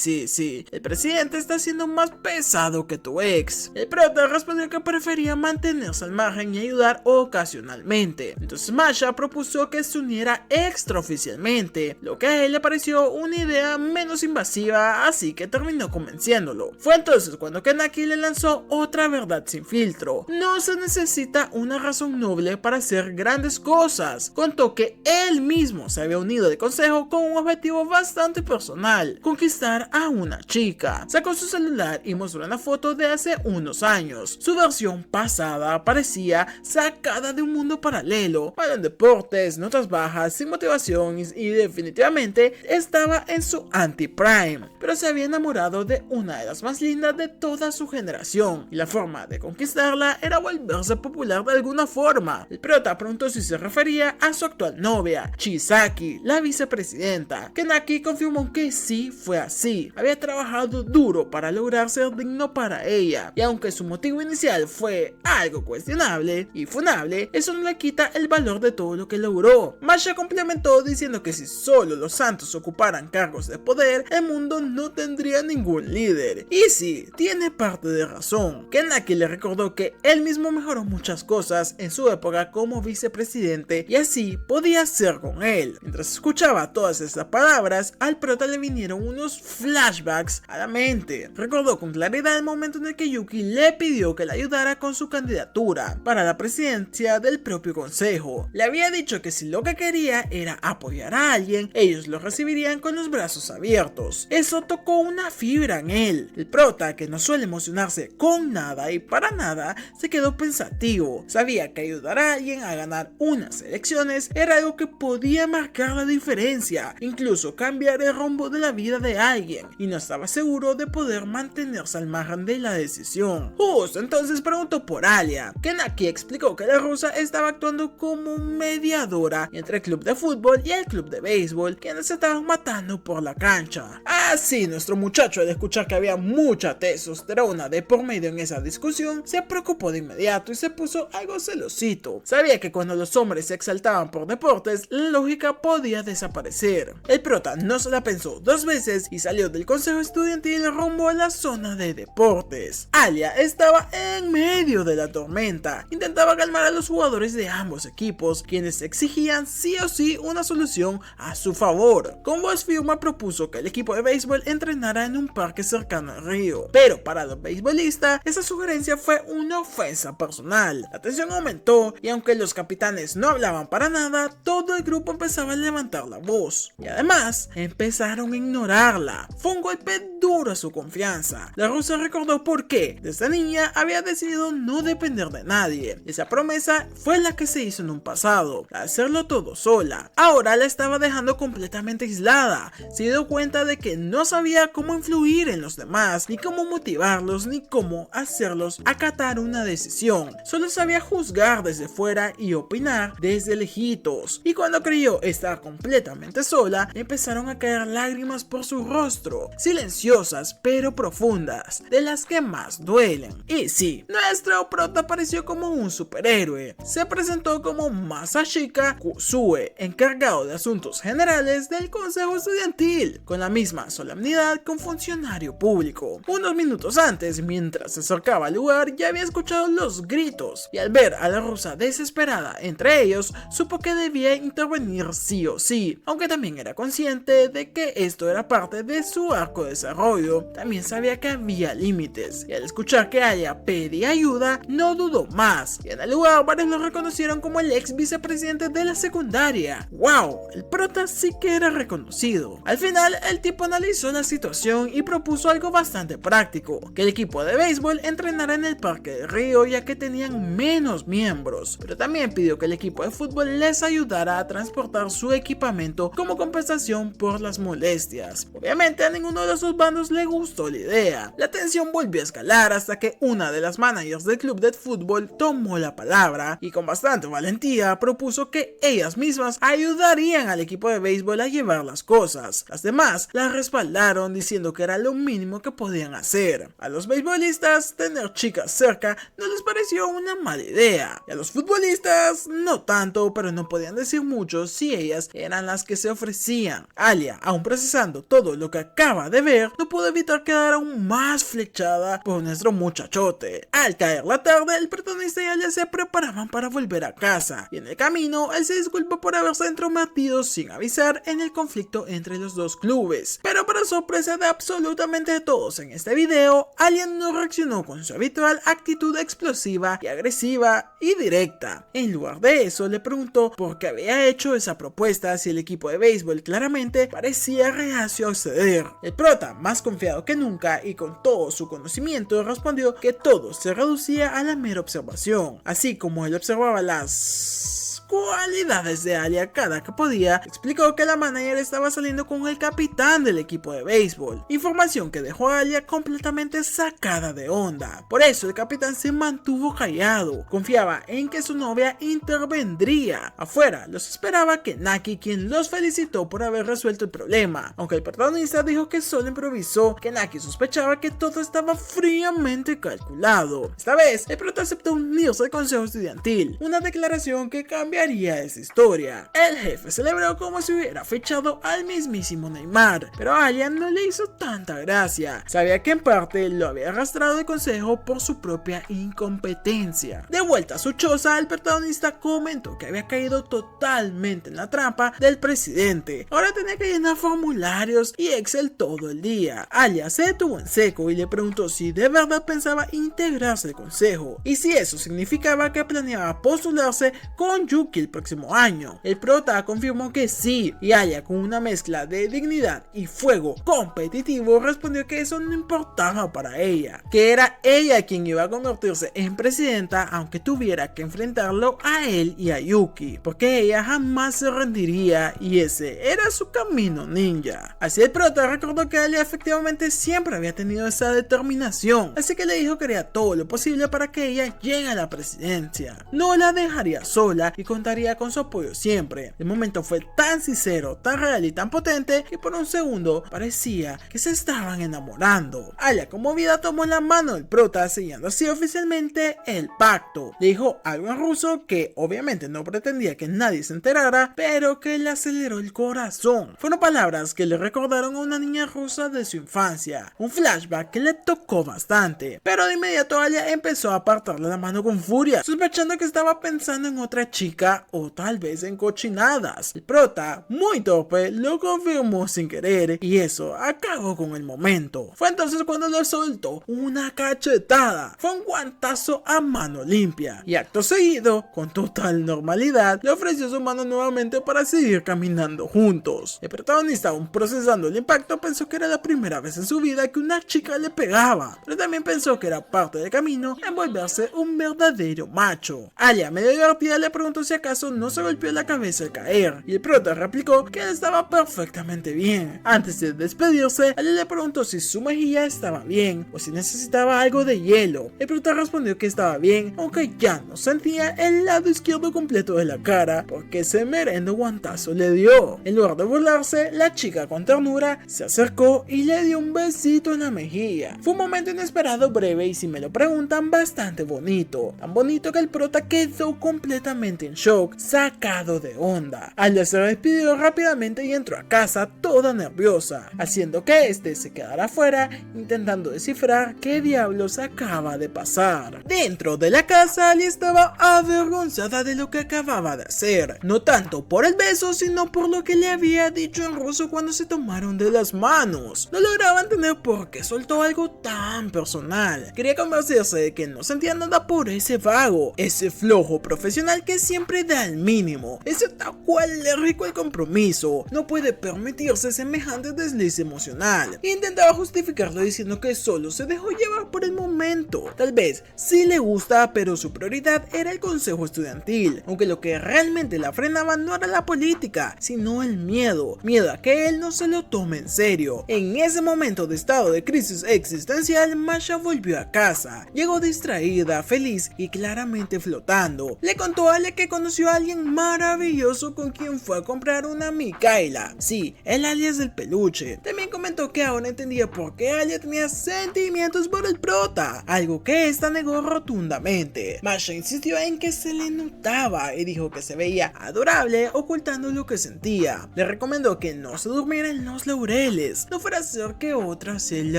el presidente está siendo más pesado que tu ex. El prota respondió que prefería mantenerse al margen y ayudar ocasionalmente. Entonces Masha propuso que se uniera extraoficialmente, lo que a él le pareció una idea menos invasiva, así que terminó convenciéndolo. Fue entonces cuando Kenaki le lanzó otra verdad sin filtro. No se necesita una razón noble para hacer grandes cosas. Contó que él mismo se había unido al consejo con un objetivo bastante personal: conquistar a una chica. Sacó su celular y mostró una foto de hace unos años. Su versión pasada parecía sacada de un mundo paralelo, mal en deportes, notas bajas, sin motivación y definitivamente estaba en su anti-prime, pero se había enamorado de una de las más lindas de toda su generación y la forma de conquistarla era volverse popular de alguna forma. El prota preguntó si se refería a su actual novia, Chisaki, la vicepresidenta. Kenaki confirmó que sí fue así. Había trabajado duro para lograr ser digno para ella, y aunque su motivo inicial fue algo cuestionable y funable, eso no le quita el valor de todo lo que logró. Masha complementó diciendo que si solo los santos ocuparan cargos de poder, el mundo no tendría ningún líder. Y sí, tiene parte de razón. Kenaki le recordó que él mismo mejoró muchas cosas en su época como vicepresidente y así podía ser con él. Mientras escuchaba todas estas palabras, al prota le vinieron unos flashbacks a la mente. Recordó con claridad el momento en el que Yuki le pidió que le ayudara con su candidatura para la presidencia del propio consejo. Le había dicho que si lo que quería era apoyar a alguien, ellos lo recibirían con los brazos abiertos. Eso tocó una fibra en él. El prota, que no suele emocionarse con nada y para nada, se quedó pensativo. Sabía que ayudar a alguien a ganar unas elecciones era algo que podía marcar la diferencia, incluso cambiar el rumbo de la vida de alguien, y no estaba seguro de poder mantenerse al margen de la decisión. Justo entonces preguntó por Alia. Kenaki explicó que la rusa estaba actuando como mediadora entre el club de fútbol y el club de béisbol, quienes se estaban matando por la cancha. Así, nuestro muchacho, al escuchar que había mucha testosterona de por medio en esa discusión, se preocupó de inmediato y se puso algo celosito. Sabía que cuando los hombres se exaltaban por deportes, la lógica podía desaparecer. El prota no se la pensó dos veces y salió del consejo estudiantil rumbo a la zona de deportes. Alia estaba en medio de la tormenta. Intentaba calmar a los jugadores de ambos equipos, quienes exigían sí o sí una solución a su favor. Con voz firme propuso que el equipo de béisbol entrenara en un parque cercano al río, pero para los beisbolistas esa sugerencia fue una ofensa personal. La tensión aumentó y aunque los capitanes no hablaban para nada, todo el grupo empezaba a levantar la voz y además empezaron a ignorarla. Fue un golpe duro a su confianza. La rusa recordó por qué desde niña había decidido no depender de nadie. Esa promesa fue la que se hizo en un pasado, hacerlo todo sola. Ahora la estaba dejando completamente aislada. Se dio cuenta de que no sabía cómo influir en los demás, ni cómo motivarlos, ni cómo hacerlos acatar una decisión. Solo sabía juzgar desde fuera y opinar desde lejitos. Y cuando creyó estar completamente sola, empezaron a caer lágrimas por su rostro, silenciosas pero profundas, de las que más duelen. Y sí, nuestro prota apareció como un superhéroe. Se presentó como Masashika Kusue, encargado de asuntos generales del Consejo Estudiantil, con la misma solemnidad que un funcionario público. Unos minutos antes, mientras se acercaba al lugar, ya había escuchado los gritos, y al ver a la rusa desesperada entre ellos, supo que debía intervenir sí o sí, aunque también era consciente de que esto era parte de su arco de desarrollo. También sabía que había límites, y al escuchar que Aya pedía ayuda, no dudó más, y en el lugar varios lo reconocieron como el ex vicepresidente de la secundaria. ¡Wow! El prota sí que era reconocido. Al final, el tipo analizó la situación y propuso algo bastante práctico: que el equipo de béisbol entrenara en el Parque del Río, ya que tenían menos miembros, pero también pidió que el equipo de fútbol les ayudara a transportar su equipamiento como compensación por las molestias. Obviamente a ninguno de los dos bandos le gustó la idea. La tensión volvió a escalar hasta que una de las managers del club de fútbol tomó la palabra y con bastante valentía propuso que ellas mismas ayudarían al equipo de béisbol a llevar las cosas. Las demás las respaldaron diciendo que era lo mínimo que podían hacer. A los beisbolistas tener chicas cerca no les pareció una mala idea, y a los futbolistas no tanto, pero no podían decir mucho si ellas eran las que se ofrecían. Alia, aún procesando todo lo que acaba de ver, no pudo evitar quedar aún más flechada por nuestro muchachote. Al caer la tarde, el protagonista y Alia se preparaban para volver a casa, y en el camino él se disculpó por haberse entrometido sin avisar en el conflicto entre los dos clubes. Pero para sorpresa de absolutamente todos en este video, Alia no reaccionó con su habitual actitud explosiva y agresiva y directa. En lugar de eso, le preguntó por qué había hecho esa propuesta si el equipo de béisbol claramente parecía reacio a ceder. El prota, más confiado que nunca y con todo su conocimiento, respondió que todo se reducía a la mera observación. Así como él observaba las cualidades de Alia cada que podía, explicó que la manager estaba saliendo con el capitán del equipo de béisbol, información que dejó a Alia completamente sacada de onda. Por eso el capitán se mantuvo callado, confiaba en que su novia intervendría. Afuera los esperaba Kenaki, quien los felicitó por haber resuelto el problema, aunque el protagonista dijo que solo improvisó. Kenaki sospechaba que todo estaba fríamente calculado. Esta vez el prota aceptó unirse al consejo estudiantil, una declaración que cambiaría esa historia. El jefe celebró como si hubiera fichado al mismísimo Neymar, pero a Alia no le hizo tanta gracia. Sabía que en parte lo había arrastrado el consejo por su propia incompetencia. De vuelta a su choza, el protagonista comentó que había caído totalmente en la trampa del presidente. Ahora tenía que llenar formularios y Excel todo el día. Alia se detuvo en seco y le preguntó si de verdad pensaba integrarse al consejo y si eso significaba que planeaba postularse con Yuki el próximo año. El prota confirmó que sí, y Alia, con una mezcla de dignidad y fuego competitivo, respondió que eso no importaba para ella, que era ella quien iba a convertirse en presidenta aunque tuviera que enfrentarlo a él y a Yuki, porque ella jamás se rendiría y ese era su camino ninja. Así el prota recordó que Alia efectivamente siempre había tenido esa determinación, así que le dijo que haría todo lo posible para que ella llegue a la presidencia. No la dejaría sola y contaría con su apoyo siempre. El momento fue tan sincero, tan real y tan potente que por un segundo parecía que se estaban enamorando. Alia, conmovida, tomó la mano del prota, sellando así oficialmente el pacto. Le dijo algo en ruso que obviamente no pretendía que nadie se enterara, pero que le aceleró el corazón. Fueron palabras que le recordaron a una niña rusa de su infancia, un flashback que le tocó bastante, pero de inmediato Alia empezó a apartarle la mano con furia, sospechando que estaba pensando en otra chica o tal vez en cochinadas. El prota, muy torpe, lo confirmó sin querer y eso acabó con el momento. Fue entonces cuando le soltó una cachetada. Fue un guantazo a mano limpia y acto seguido, con total normalidad, le ofreció su mano nuevamente para seguir caminando juntos. El protagonista, aún procesando el impacto, pensó que era la primera vez en su vida que una chica le pegaba, pero también pensó que era parte del camino en volverse un verdadero macho. Alia, medio divertida, le preguntó preguntó si acaso no se golpeó la cabeza al caer, y el prota replicó que él estaba perfectamente bien. Antes de despedirse, Alia le preguntó si su mejilla estaba bien o si necesitaba algo de hielo. El prota respondió que estaba bien, aunque ya no sentía el lado izquierdo completo de la cara porque ese merendo guantazo le dio. En lugar de burlarse, la chica con ternura se acercó y le dio un besito en la mejilla. Fue un momento inesperado, breve y, si me lo preguntan, bastante bonito. Tan bonito que el prota quedó completamente en shock, sacado de onda. Alia se despidió rápidamente y entró a casa toda nerviosa, haciendo que este se quedara afuera intentando descifrar qué diablos acaba de pasar. Dentro de la casa, Alia estaba avergonzada de lo que acababa de hacer, no tanto por el beso sino por lo que le había dicho en ruso cuando se tomaron de las manos. No lograba entender por qué soltó algo tan personal. Quería convencerse de que no sentía nada por ese vago, ese flojo profesional que siempre da el mínimo, ese taco alérgico al compromiso. No puede permitirse semejante desliz emocional. Intentaba justificarlo diciendo que solo se dejó llevar por el momento. Tal vez sí le gusta, pero su prioridad era el consejo estudiantil, aunque lo que realmente la frenaba no era la política, sino el miedo a que él no se lo tome en serio. En ese momento de estado de crisis existencial, Masha volvió a casa. Llegó distraída, feliz y claramente flotando. Le contó a Ale que conoció a alguien maravilloso con quien fue a comprar una Mikaela. Sí, el alias del peluche. También comentó que ahora entendía por qué Alia tenía sentimientos por el prota, algo que esta negó rotundamente. Masha insistió en que se le notaba y dijo que se veía adorable ocultando lo que sentía. Le recomendó que no se durmiera en los laureles, no fuera a ser que otra se le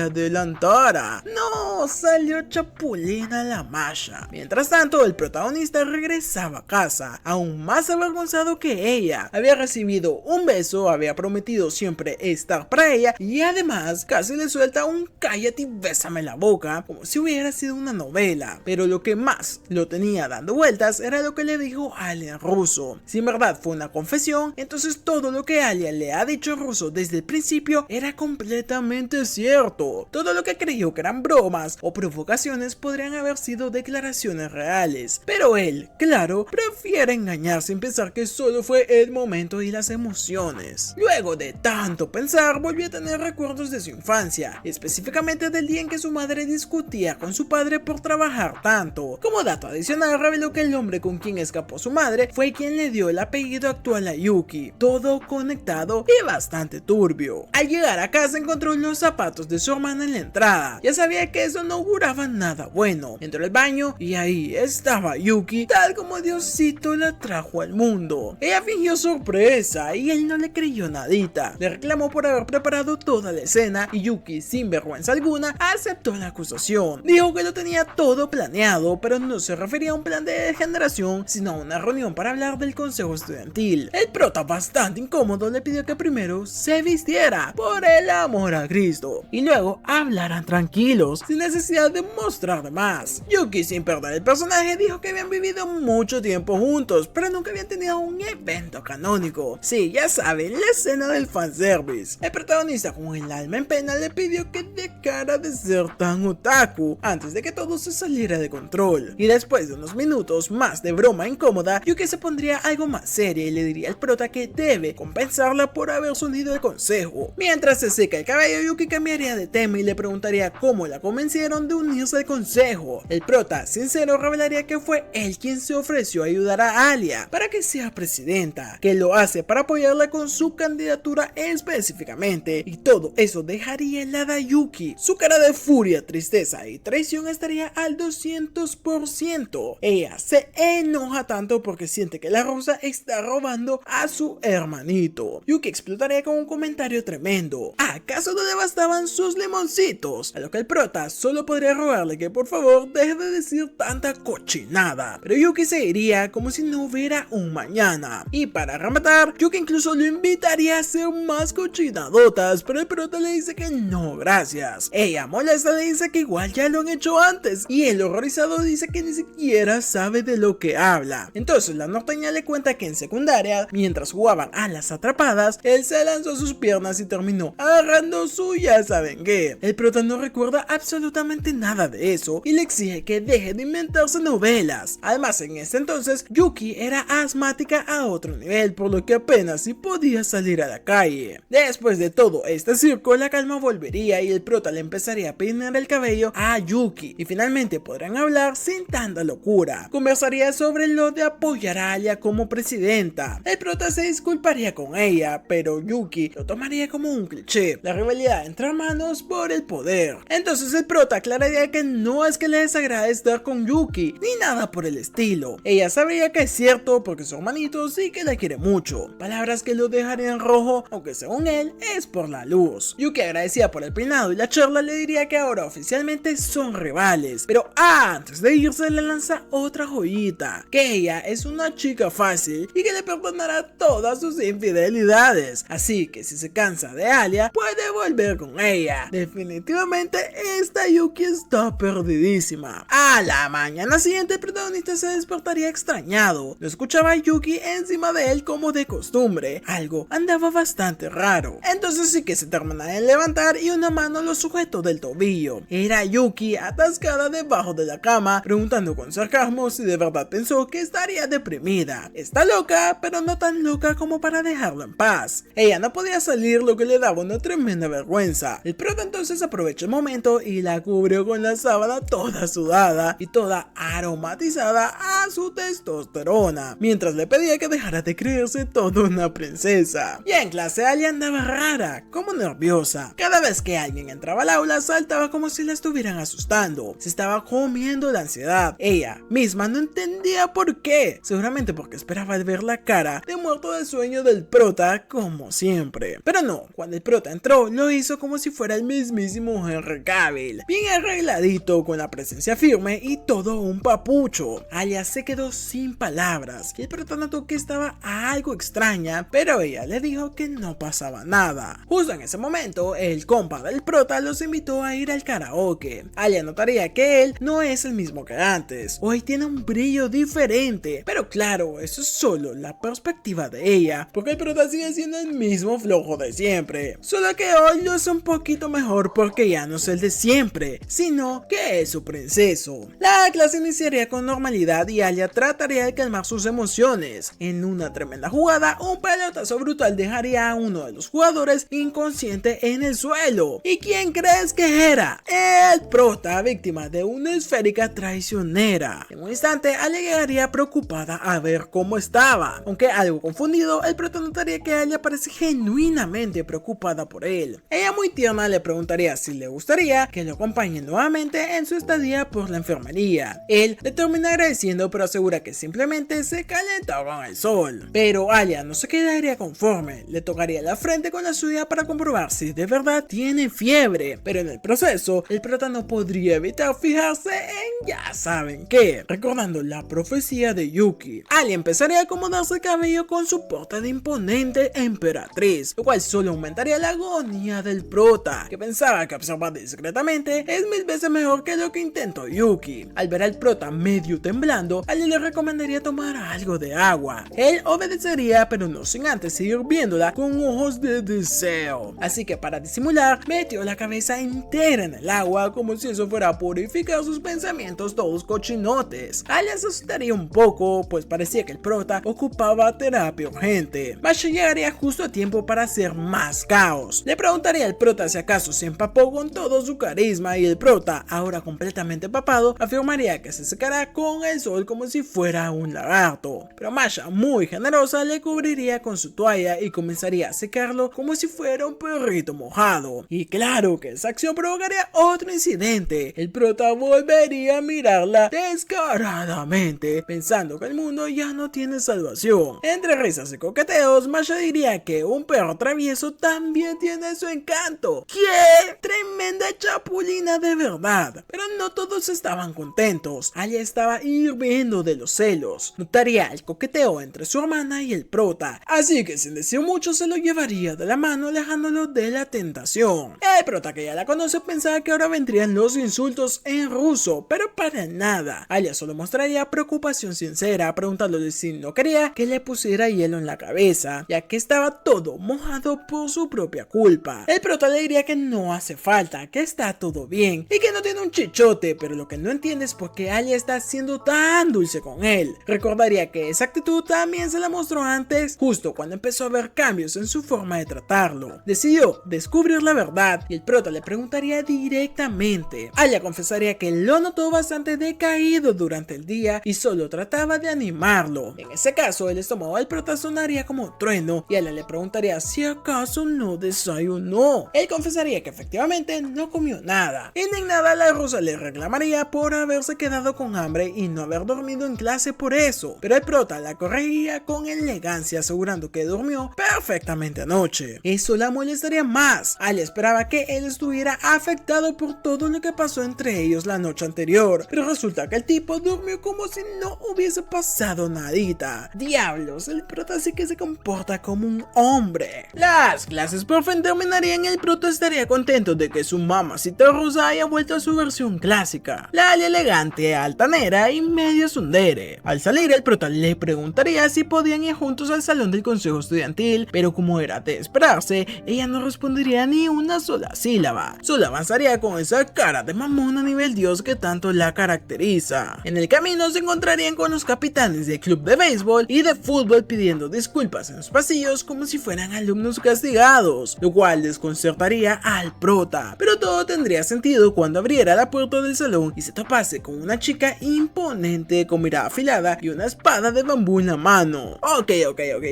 adelantara. No, salió chapulina la Masha. Mientras tanto, el protagonista regresaba a casa, aún más avergonzado que ella. Había recibido un beso, había prometido siempre estar para ella y además casi le suelta un cállate y bésame la boca, como si hubiera sido una novela. Pero lo que más lo tenía dando vueltas era lo que le dijo Alia en ruso. Si en verdad fue una confesión, entonces todo lo que Alia le ha dicho en ruso desde el principio era completamente cierto. Todo lo que creyó que eran bromas o provocaciones podrían haber sido declaraciones reales, pero él, claro, prefiere engañar sin pensar que solo fue el momento y las emociones. Luego de tanto pensar, volvió a tener recuerdos de su infancia, específicamente del día en que su madre discutía con su padre por trabajar tanto. Como dato adicional, reveló que el hombre con quien escapó su madre fue quien le dio el apellido actual a Yuki. Todo conectado y bastante turbio. Al llegar a casa encontró los zapatos de su hermana en la entrada. Ya sabía que eso no auguraba nada bueno. Entró al baño y ahí estaba Yuki, tal como Diosito la trajo al mundo. Ella fingió sorpresa y él no le creyó nadita. Le reclamó por haber preparado toda la escena y Yuki, sin vergüenza alguna, aceptó la acusación. Dijo que lo tenía todo planeado, pero no se refería a un plan de degeneración, sino a una reunión para hablar del consejo estudiantil. El prota, bastante incómodo, le pidió que primero se vistiera, por el amor a Cristo, y luego hablaran tranquilos, sin necesidad de mostrar más. Yuki, sin perder el personaje, dijo que habían vivido mucho tiempo juntos, pero nunca habían tenido un evento canónico. Sí, ya saben, la escena del fanservice. El protagonista, con el alma en pena, le pidió que dejara de ser tan otaku antes de que todo se saliera de control. Y después de unos minutos más de broma incómoda, Yuki se pondría algo más seria y le diría al prota que debe compensarla por haberse unido al consejo. Mientras se seca el cabello, Yuki cambiaría de tema y le preguntaría cómo la convencieron de unirse al consejo. El prota, sincero, revelaría que fue él quien se ofreció a ayudar a Alia para que sea presidenta, que lo hace para apoyarla con su candidatura específicamente, y todo eso dejaría helada a Yuki. Su cara de furia, tristeza y traición estaría al 200%. Ella se enoja tanto porque siente que la rosa está robando a su hermanito. Yuki explotaría con un comentario tremendo. ¿Acaso no le bastaban sus limoncitos? A lo que el prota solo podría rogarle que por favor deje de decir tanta cochinada. Pero Yuki se iría como si no hubiera un mañana. Y para rematar, Yuki incluso lo invitaría a hacer más cochinadotas, pero el prota le dice que no, gracias. Ella, molesta, le dice que igual ya lo han hecho antes, y el horrorizado dice que ni siquiera sabe de lo que habla. Entonces la norteña le cuenta que en secundaria, mientras jugaban a las atrapadas, él se lanzó a sus piernas y terminó agarrando su ya saben qué. El prota no recuerda absolutamente nada de eso y le exige que deje de inventarse novelas. Además, en ese entonces Yuki era asmática a otro nivel, por lo que apenas si podía salir a la calle. Después de todo este circo, la calma volvería y el prota le empezaría a peinar el cabello a Yuki y finalmente podrán hablar sin tanta locura. Conversaría sobre lo de apoyar a Alia como presidenta. El prota se disculparía con ella, pero Yuki lo tomaría como un cliché, la rivalidad entre hermanos por el poder. Entonces el prota aclararía que no es que le desagrade estar con Yuki, ni nada por el estilo. Ella sabría que es cierto porque su hermanito sí que la quiere mucho. Palabras que lo dejarían rojo, aunque según él es por la luz. Yuki, agradecida por el peinado y la charla, le diría que ahora oficialmente son rivales, pero antes de irse le lanza otra joyita, que ella es una chica fácil y que le perdonará todas sus infidelidades, así que si se cansa de Alia puede volver con ella. Definitivamente esta Yuki está perdidísima. A la mañana siguiente el protagonista se despertaría extrañado. Lo escuchaba Yuki encima de él como de costumbre. Algo andaba bastante raro. Entonces sí que se termina de levantar y una mano lo sujetó del tobillo. Era Yuki atascada debajo de la cama, preguntando con sarcasmo si de verdad pensó que estaría deprimida. Está loca, pero no tan loca como para dejarlo en paz. Ella no podía salir, lo que le daba una tremenda vergüenza. El prota entonces aprovechó el momento y la cubrió con la sábana toda sudada y toda aromatizada a su testosterona, mientras le pedía que dejara de creerse toda una princesa. Y en clase Alia andaba rara, como nerviosa. Cada vez que alguien entraba al aula saltaba como si la estuvieran asustando. Se estaba comiendo la ansiedad. Ella misma no entendía por qué. Seguramente porque esperaba ver la cara de muerto de sueño del prota como siempre. Pero no, cuando el prota entró lo hizo como si fuera el mismísimo Henry Cavill, bien arregladito, con la presencia firme y todo un papucho. Alia se quedó sin palabras y el prota notó que estaba algo extraña, pero ella le dijo que no pasaba nada. Justo en ese momento el compa del prota los invitó a ir al karaoke. Alia notaría que él no es el mismo que antes. Hoy tiene un brillo diferente, pero claro, eso es solo la perspectiva de ella, porque el prota sigue siendo el mismo flojo de siempre, solo que hoy lo es un poquito mejor porque ya no es el de siempre, sino que es su princeso. La clase iniciaría con normalidad y Alia trataría de calmar sus emociones. En una tremenda jugada, un pelotazo brutal dejaría a uno de los jugadores inconsciente en el suelo. ¿Y quién crees que era? El prota, víctima de una esférica traicionera. En un instante, Alia llegaría preocupada a ver cómo estaba. Aunque algo confundido, el prota notaría que Alia parece genuinamente preocupada por él. Ella, muy tierna, le preguntaría si le gustaría que lo acompañe nuevamente en su estadía por la enfermería. Él le termina agradeciendo, pero asegura que simplemente se calentó con el sol. Pero Alia no se quedaría conforme, le tocaría la frente con la suya para comprobar si de verdad tiene fiebre, pero en el proceso el prota no podría evitar fijarse en ya saben qué, recordando la profecía de Yuki. Alia empezaría a acomodarse el cabello con su porte de imponente emperatriz, lo cual solo aumentaría la agonía del prota, que pensaba que observar discretamente es 1000 veces mejor que lo que intentó Yuki. Al ver al prota medio temblando, Alia le recomendaría tomar algo de agua. Él obedecería, pero no sin antes seguir viéndola con ojos de deseo. Así que para disimular, metió la cabeza entera en el agua como si eso fuera a purificar sus pensamientos todos cochinotes. Alia se asustaría un poco, pues parecía que el prota ocupaba terapia urgente. Masha llegaría justo a tiempo para hacer más caos. Le preguntaría al prota si acaso se empapó con todo su carisma y el prota, ahora completamente empapado, afirmaría que se secará con el sol como si fuera un lagarto. Pero Masha, muy generosa, le cubriría con su toalla y comenzaría a secarlo como si fuera un perrito mojado. Y claro que esa acción provocaría otro incidente. El prota volvería a mirarla descaradamente, pensando que el mundo ya no tiene salvación. Entre risas y coqueteos, Masha diría que un perro travieso también tiene su encanto. ¿Qué? Tremenda chapulina de verdad. Pero no todos estaban contentos. Alia estaba hirviendo de los celos. Notaría el coqueteo entre su hermana y el prota, así que sin decir mucho se lo llevaría de la mano, alejándolo de la tentación. El prota, que ya la conoce, pensaba que ahora vendrían los insultos en ruso, pero para nada. Alia solo mostraría preocupación sincera, preguntándole si no quería que le pusiera hielo en la cabeza, ya que estaba todo mojado por su propia culpa. El prota le diría que no hace falta, que está todo bien y que no tiene un chichote, pero lo que no entiende es por qué Alia está siendo tan dulce con él. él. Recordaría que esa actitud también se la mostró antes, justo cuando empezó a ver cambios en su forma de tratarlo. Decidió descubrir la verdad y el prota le preguntaría directamente. Alia confesaría que lo notó bastante decaído durante el día y solo trataba de animarlo. En ese caso, el estómago del prota sonaría como trueno y Alia le preguntaría si acaso no desayunó. Él confesaría que efectivamente no comió nada. Indignada, la rusa le reclamaría por haberse quedado con hambre y no haber dormido en clase por eso, pero el prota la corregiría con elegancia asegurando que durmió perfectamente anoche. Eso la molestaría más. Alia esperaba que él estuviera afectado por todo lo que pasó entre ellos la noche anterior, pero resulta que el tipo durmió como si no hubiese pasado nadita. Diablos, el prota sí que se comporta como un hombre. Las clases por fin terminarían y el prota estaría contento de que su mamacita rusa haya vuelto a su versión clásica, la Alia elegante, altanera y medio tsundere. Al salir, el prota le preguntaría si podían ir juntos al salón del consejo estudiantil, pero como era de esperarse, ella no respondería ni una sola sílaba. Solo avanzaría con esa cara de mamón a nivel dios que tanto la caracteriza. En el camino se encontrarían con los capitanes del club de béisbol y de fútbol pidiendo disculpas en los pasillos como si fueran alumnos castigados, lo cual desconcertaría al prota, pero todo tendría sentido cuando abriera la puerta del salón y se topase con una chica imponente con mirada afilada y una espada de bambú en la mano. Ok,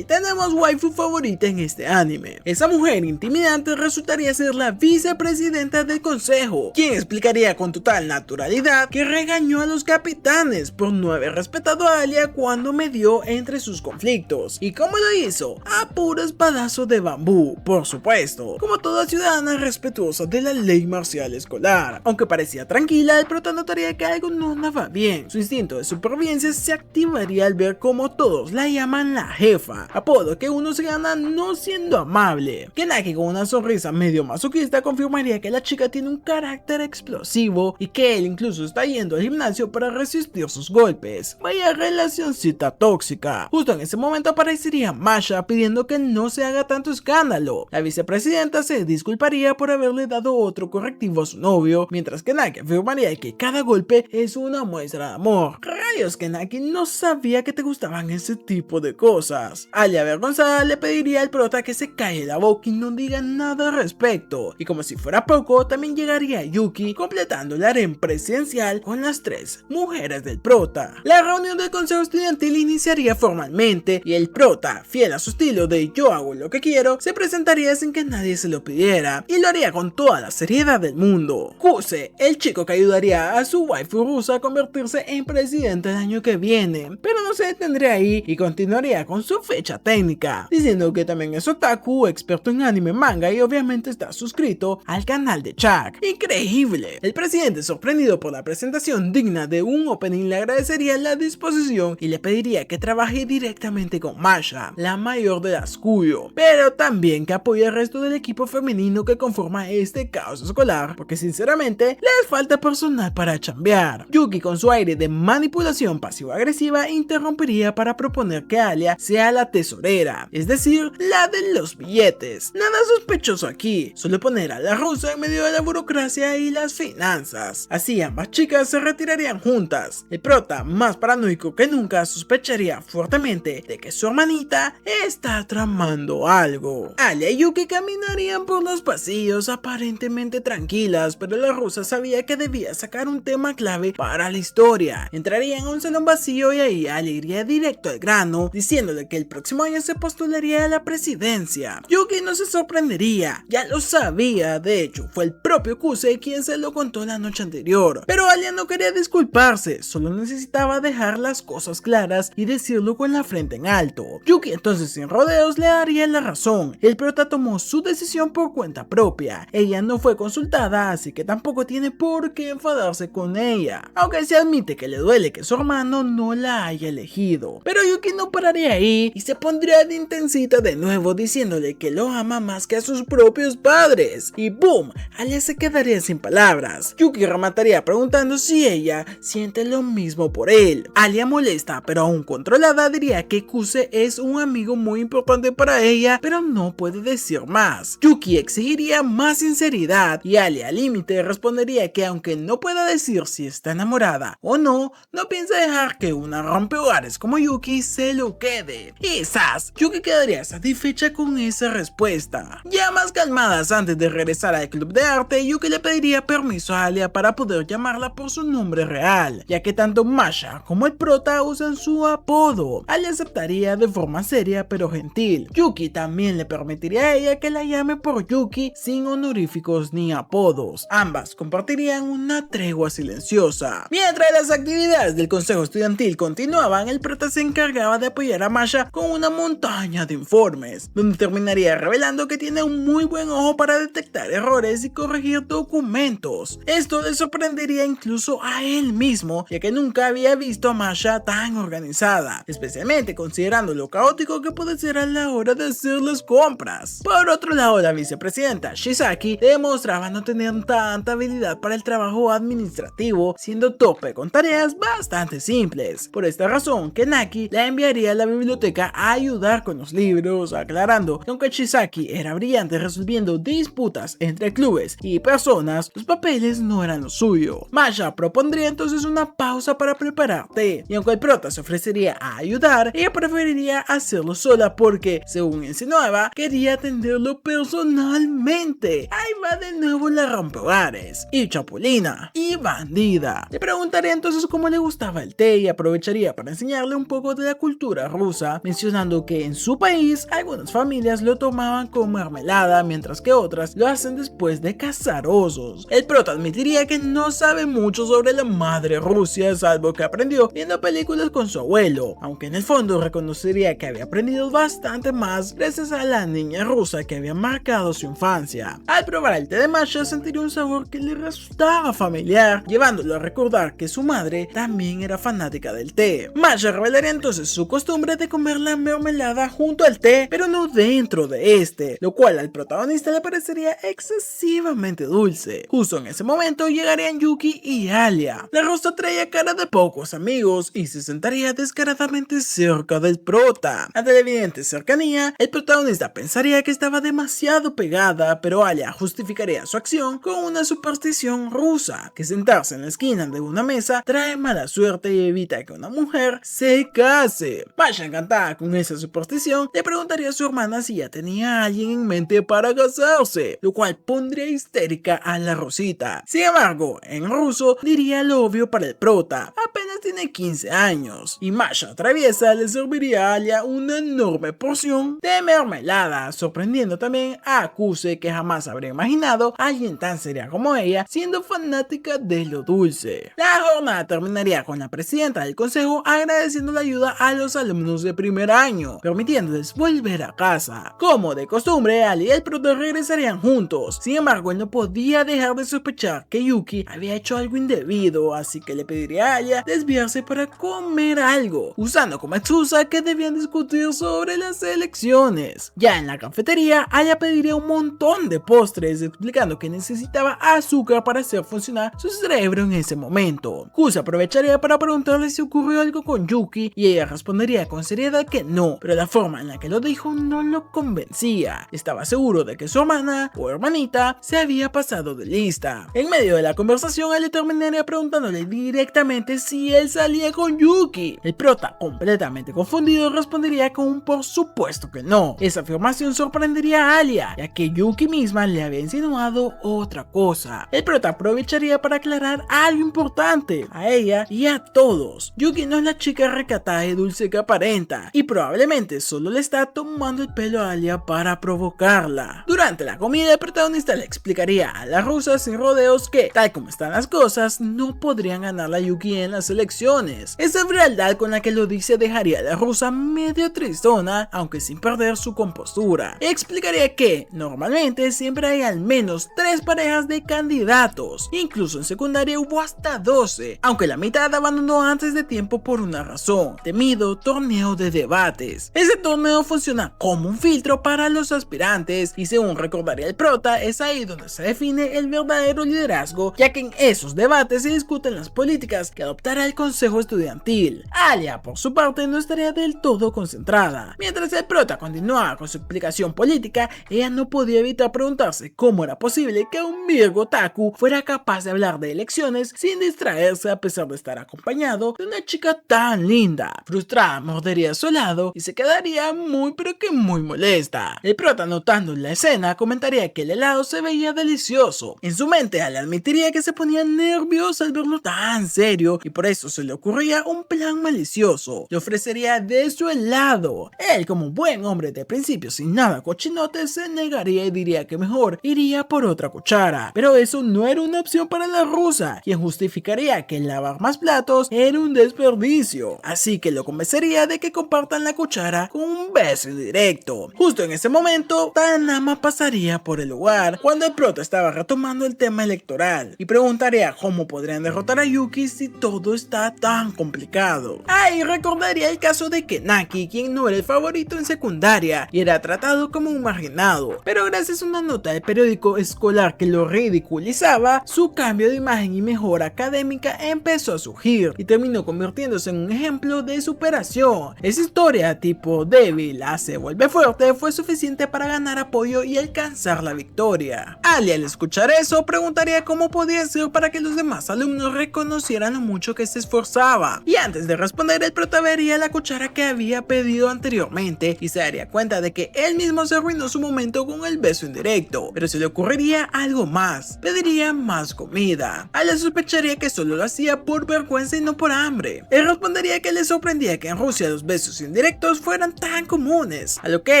tenemos waifu favorita en este anime. Esa mujer intimidante resultaría ser la vicepresidenta del consejo, quien explicaría con total naturalidad que regañó a los capitanes por no haber respetado a Alia cuando medió entre sus conflictos. ¿Y cómo lo hizo? A puro espadazo de bambú, por supuesto, como toda ciudadana respetuosa de la ley marcial escolar. Aunque parecía tranquila, el prota notaría que algo no andaba bien. Su instinto de supervivencia se activaría al ver cómo todos la llaman la jefa, apodo que uno se gana no siendo amable. Kenaki, con una sonrisa medio masoquista, confirmaría que la chica tiene un carácter explosivo y que él incluso está yendo al gimnasio para resistir sus golpes. Vaya relacioncita tóxica. Justo en ese momento aparecería Masha pidiendo que no se haga tanto escándalo. La vicepresidenta se disculparía por haberle dado otro correctivo a su novio, mientras que Naki afirmaría que cada golpe es una muestra de amor. Rayos, que Naki no sabía que te gustaban ese tipo de cosas. Alia, avergonzada, le pediría al prota que se calle la boca y no diga nada al respecto. Y como si fuera poco, también llegaría Yuki, completando el harem presidencial con las 3 mujeres del prota. La reunión del consejo estudiantil iniciaría formalmente y el prota, fiel a su estilo de yo hago lo que quiero, se presentaría sin que nadie se lo pidiera y lo haría con toda la seriedad del mundo. Kuse, el chico que ayudaría a su waifu rusa a convertirse en presidente el año que viene, pero no se detendría ahí y continuaría con su fecha técnica, diciendo que también es otaku, experto en anime, manga y obviamente está suscrito al canal de Chuck. Increíble. El presidente, sorprendido por la presentación digna de un opening, le agradecería la disposición y le pediría que trabaje directamente con Masha, la mayor de las Kuyo, pero también que apoye al resto del equipo femenino que conforma este caos escolar, porque sinceramente les falta personal para chambear. Yuki, con su aire de manipulación pasivo-agresiva, interrumpiría para proponer que Alia sea la tesorera, es decir, la de los billetes. Nada sospechoso aquí, solo poner a la rusa en medio de la burocracia y las finanzas. Así ambas chicas se retirarían juntas. El prota, más paranoico que nunca, sospecharía fuertemente de que su hermanita está tramando algo. Alia y Yuki caminarían por los pasillos aparentemente tranquilas, pero la rusa sabía que debía sacar un tema clave para la historia. Entrarían a un salón vacío y ahí Alia iría directo al grano, diciéndole que el próximo año se postularía a la presidencia. Yuki no se sorprendería, ya lo sabía, de hecho fue el propio Kuse quien se lo contó la noche anterior, pero Alia no quería disculparse, solo necesitaba dejar las cosas claras y decirlo con la frente en alto. Yuki entonces sin rodeos le daría la razón, el prota tomó su decisión por cuenta propia, ella no fue consultada así que tampoco tiene por qué enfadarse con ella, aunque se admite que le duele que su hermano no la haya elegido. Pero Yuki no pararía ahí y se pondría de intensita de nuevo diciéndole que lo ama más que a sus propios padres, y boom, Alia se quedaría sin palabras. Yuki remataría preguntando si ella siente lo mismo por él. Alia, molesta pero aún controlada, diría que Kuse es un amigo muy importante para ella, pero no puede decir más. Yuki exigiría más sinceridad y Alia, al límite, respondería que aunque no pueda decir si está enamorada o no, no piensa piensa dejar que una rompehogares como Yuki se lo quede. Quizás Yuki quedaría satisfecha con esa respuesta. Ya más calmadas antes de regresar al club de arte, Yuki le pediría permiso a Alia para poder llamarla por su nombre real, ya que tanto Masha como el prota usan su apodo. Alia aceptaría de forma seria pero gentil. Yuki también le permitiría a ella que la llame por Yuki sin honoríficos ni apodos. Ambas compartirían una tregua silenciosa. Mientras las actividades del consejo estudiantil continuaban, el prota se encargaba de apoyar a Masha con una montaña de informes, donde terminaría revelando que tiene un muy buen ojo para detectar errores y corregir documentos. Esto le sorprendería incluso a él mismo, ya que nunca había visto a Masha tan organizada, especialmente considerando lo caótico que puede ser a la hora de hacer las compras. Por otro lado, la vicepresidenta Shisaki demostraba no tener tanta habilidad para el trabajo administrativo, siendo torpe con tareas bastante simples. Por esta razón, Kenaki la enviaría a la biblioteca a ayudar con los libros, aclarando que aunque Shisaki era brillante resolviendo disputas entre clubes y personas, los papeles no eran lo suyo. Masha propondría entonces una pausa para preparar té, y aunque el prota se ofrecería a ayudar, ella preferiría hacerlo sola porque, según insinuaba, quería atenderlo personalmente. Ahí va de nuevo la rompehogares, y chapulina, y bandida. Le preguntaría entonces cómo le gustaba el té y aprovecharía para enseñarle un poco de la cultura rusa, mencionando que en su país algunas familias lo tomaban con mermelada, mientras que otras lo hacen después de cazar osos. El prota admitiría que no sabe mucho sobre la madre Rusia, salvo que aprendió viendo películas con su abuelo, aunque en el fondo reconocería que había aprendido bastante más gracias a la niña rusa que había marcado su infancia. Al probar el té de Masha sentiría un sabor que le resultaba familiar, llevándolo a recordar que su madre también era fanática del té. Masha revelaría entonces su costumbre de comer la mermelada junto al té, pero no dentro de este, lo cual al protagonista le parecería excesivamente dulce. Justo en ese momento llegarían Yuki y Alia. La rosa traía cara de pocos amigos y se sentaría descaradamente cerca del prota. Ante la evidente cercanía, el protagonista pensaría que estaba demasiado pegada, pero Alia justificaría su acción con una superstición rusa, que sentarse en la esquina de una mesa trae mala suerte y evita que una mujer se case. Masha, encantada con esa superstición, le preguntaría a su hermana si ya tenía a alguien en mente para casarse, lo cual pondría histérica a la Rosita. Sin embargo, en ruso diría lo obvio para el prota: apenas tiene 15 años, y Masha traviesa le serviría a Alia una enorme porción de mermelada, sorprendiendo también a Akuse, que jamás habría imaginado a alguien tan seria como ella siendo fanática de lo dulce. La jornada terminaría con la presidenta del consejo agradeciendo la ayuda a los alumnos de primer año, permitiéndoles volver a casa. Como de costumbre, Alia y el prota regresarían juntos. Sin embargo, él no podía dejar de sospechar que Yuki había hecho algo indebido, así que le pediría a Alia desviarse para comer algo, usando como excusa que debían discutir sobre las elecciones. Ya en la cafetería, Alia pediría un montón de postres, explicando que necesitaba azúcar para hacer funcionar su cerebro en ese momento. Kusa aprovecharía para preguntarle si ocurrió algo con Yuki, y ella respondería con seriedad que no, pero la forma en la que lo dijo no lo convencía. Estaba seguro de que su hermana o hermanita se había pasado de lista. En medio de la conversación, él le terminaría preguntándole directamente si él salía con Yuki. El prota, completamente confundido, respondería con un por supuesto que no. Esa afirmación sorprendería a Alia, ya que Yuki misma le había insinuado otra cosa. El prota aprovecharía para aclarar algo importante a ella y a todos. Yuki no es la chica recatada y dulce que aparenta, y probablemente solo le está tomando el pelo a Alia para provocarla. Durante la comida, el protagonista le explicaría a la rusa sin rodeos que, tal como están las cosas, no podrían ganar a Yuki en las elecciones. Esa frialdad con la que lo dice dejaría a la rusa medio tristona, aunque sin perder su compostura. Explicaría que, normalmente, siempre hay al menos 3 parejas de candidatos. Incluso en secundaria hubo hasta 12, aunque la mitad abandonó antes de tiempo por una razón: temido torneo de debates. Ese torneo funciona como un filtro para los aspirantes, y según recordaría el prota, es ahí donde se define el verdadero liderazgo, ya que en esos debates se discuten las políticas que adoptará el consejo estudiantil. Alia, por su parte, no estaría del todo concentrada. Mientras el prota continuaba con su explicación política, ella no podía evitar preguntarse cómo era posible que un Virgo otaku fuera capaz de hablar de elecciones sin distraerse a pesar de estar acompañado de una chica tan linda. Frustrada, mordería a su lado y se quedaría muy pero que muy molesta. El prota, notando la escena, comentaría que el helado se veía delicioso. En su mente, Alia admitiría que se ponía nerviosa al verlo tan serio y por eso se le ocurría un plan malicioso. Le ofrecería de su helado. Él, como un buen hombre de principio sin nada cochinote, se negaría y diría que mejor iría por otra cuchara. Pero eso no era una opción para la rusa, quien justificaría que lavar más platos era un desperdicio. Así que lo convencería de que compartan la cuchara con un beso indirecto. Justo en ese momento, Tanama pasaría por el lugar cuando el prota estaba retomando el tema electoral y preguntaría cómo podrían derrotar a Yuki si todo está tan complicado. Ahí recordaría el caso de Kenaki, quien no era el favorito en secundaria y era tratado como un marginado, pero gracias a una nota del periódico escolar que lo ridiculizaba, su cambio de imagen y mejora académica empezó a surgir y terminó convirtiéndose en un ejemplo de superación. Esa historia tipo débil se vuelve fuerte fue suficiente para ganar apoyo y alcanzar la victoria. Alia, al escuchar eso, preguntaría cómo podía ser para que los demás alumnos reconocieran lo mucho que se esforzaba, y antes de responder el prota vería la cuchara que había pedido anteriormente y se daría cuenta de que él mismo se arruinó su momento con el beso indirecto, pero se le ocurriría algo más, pediría más comida. Alia sospecharía que solo lo hacía por vergüenza y no por hambre. Él respondería que le sorprendía que en Rusia los besos indirectos fueran tan comunes, a lo que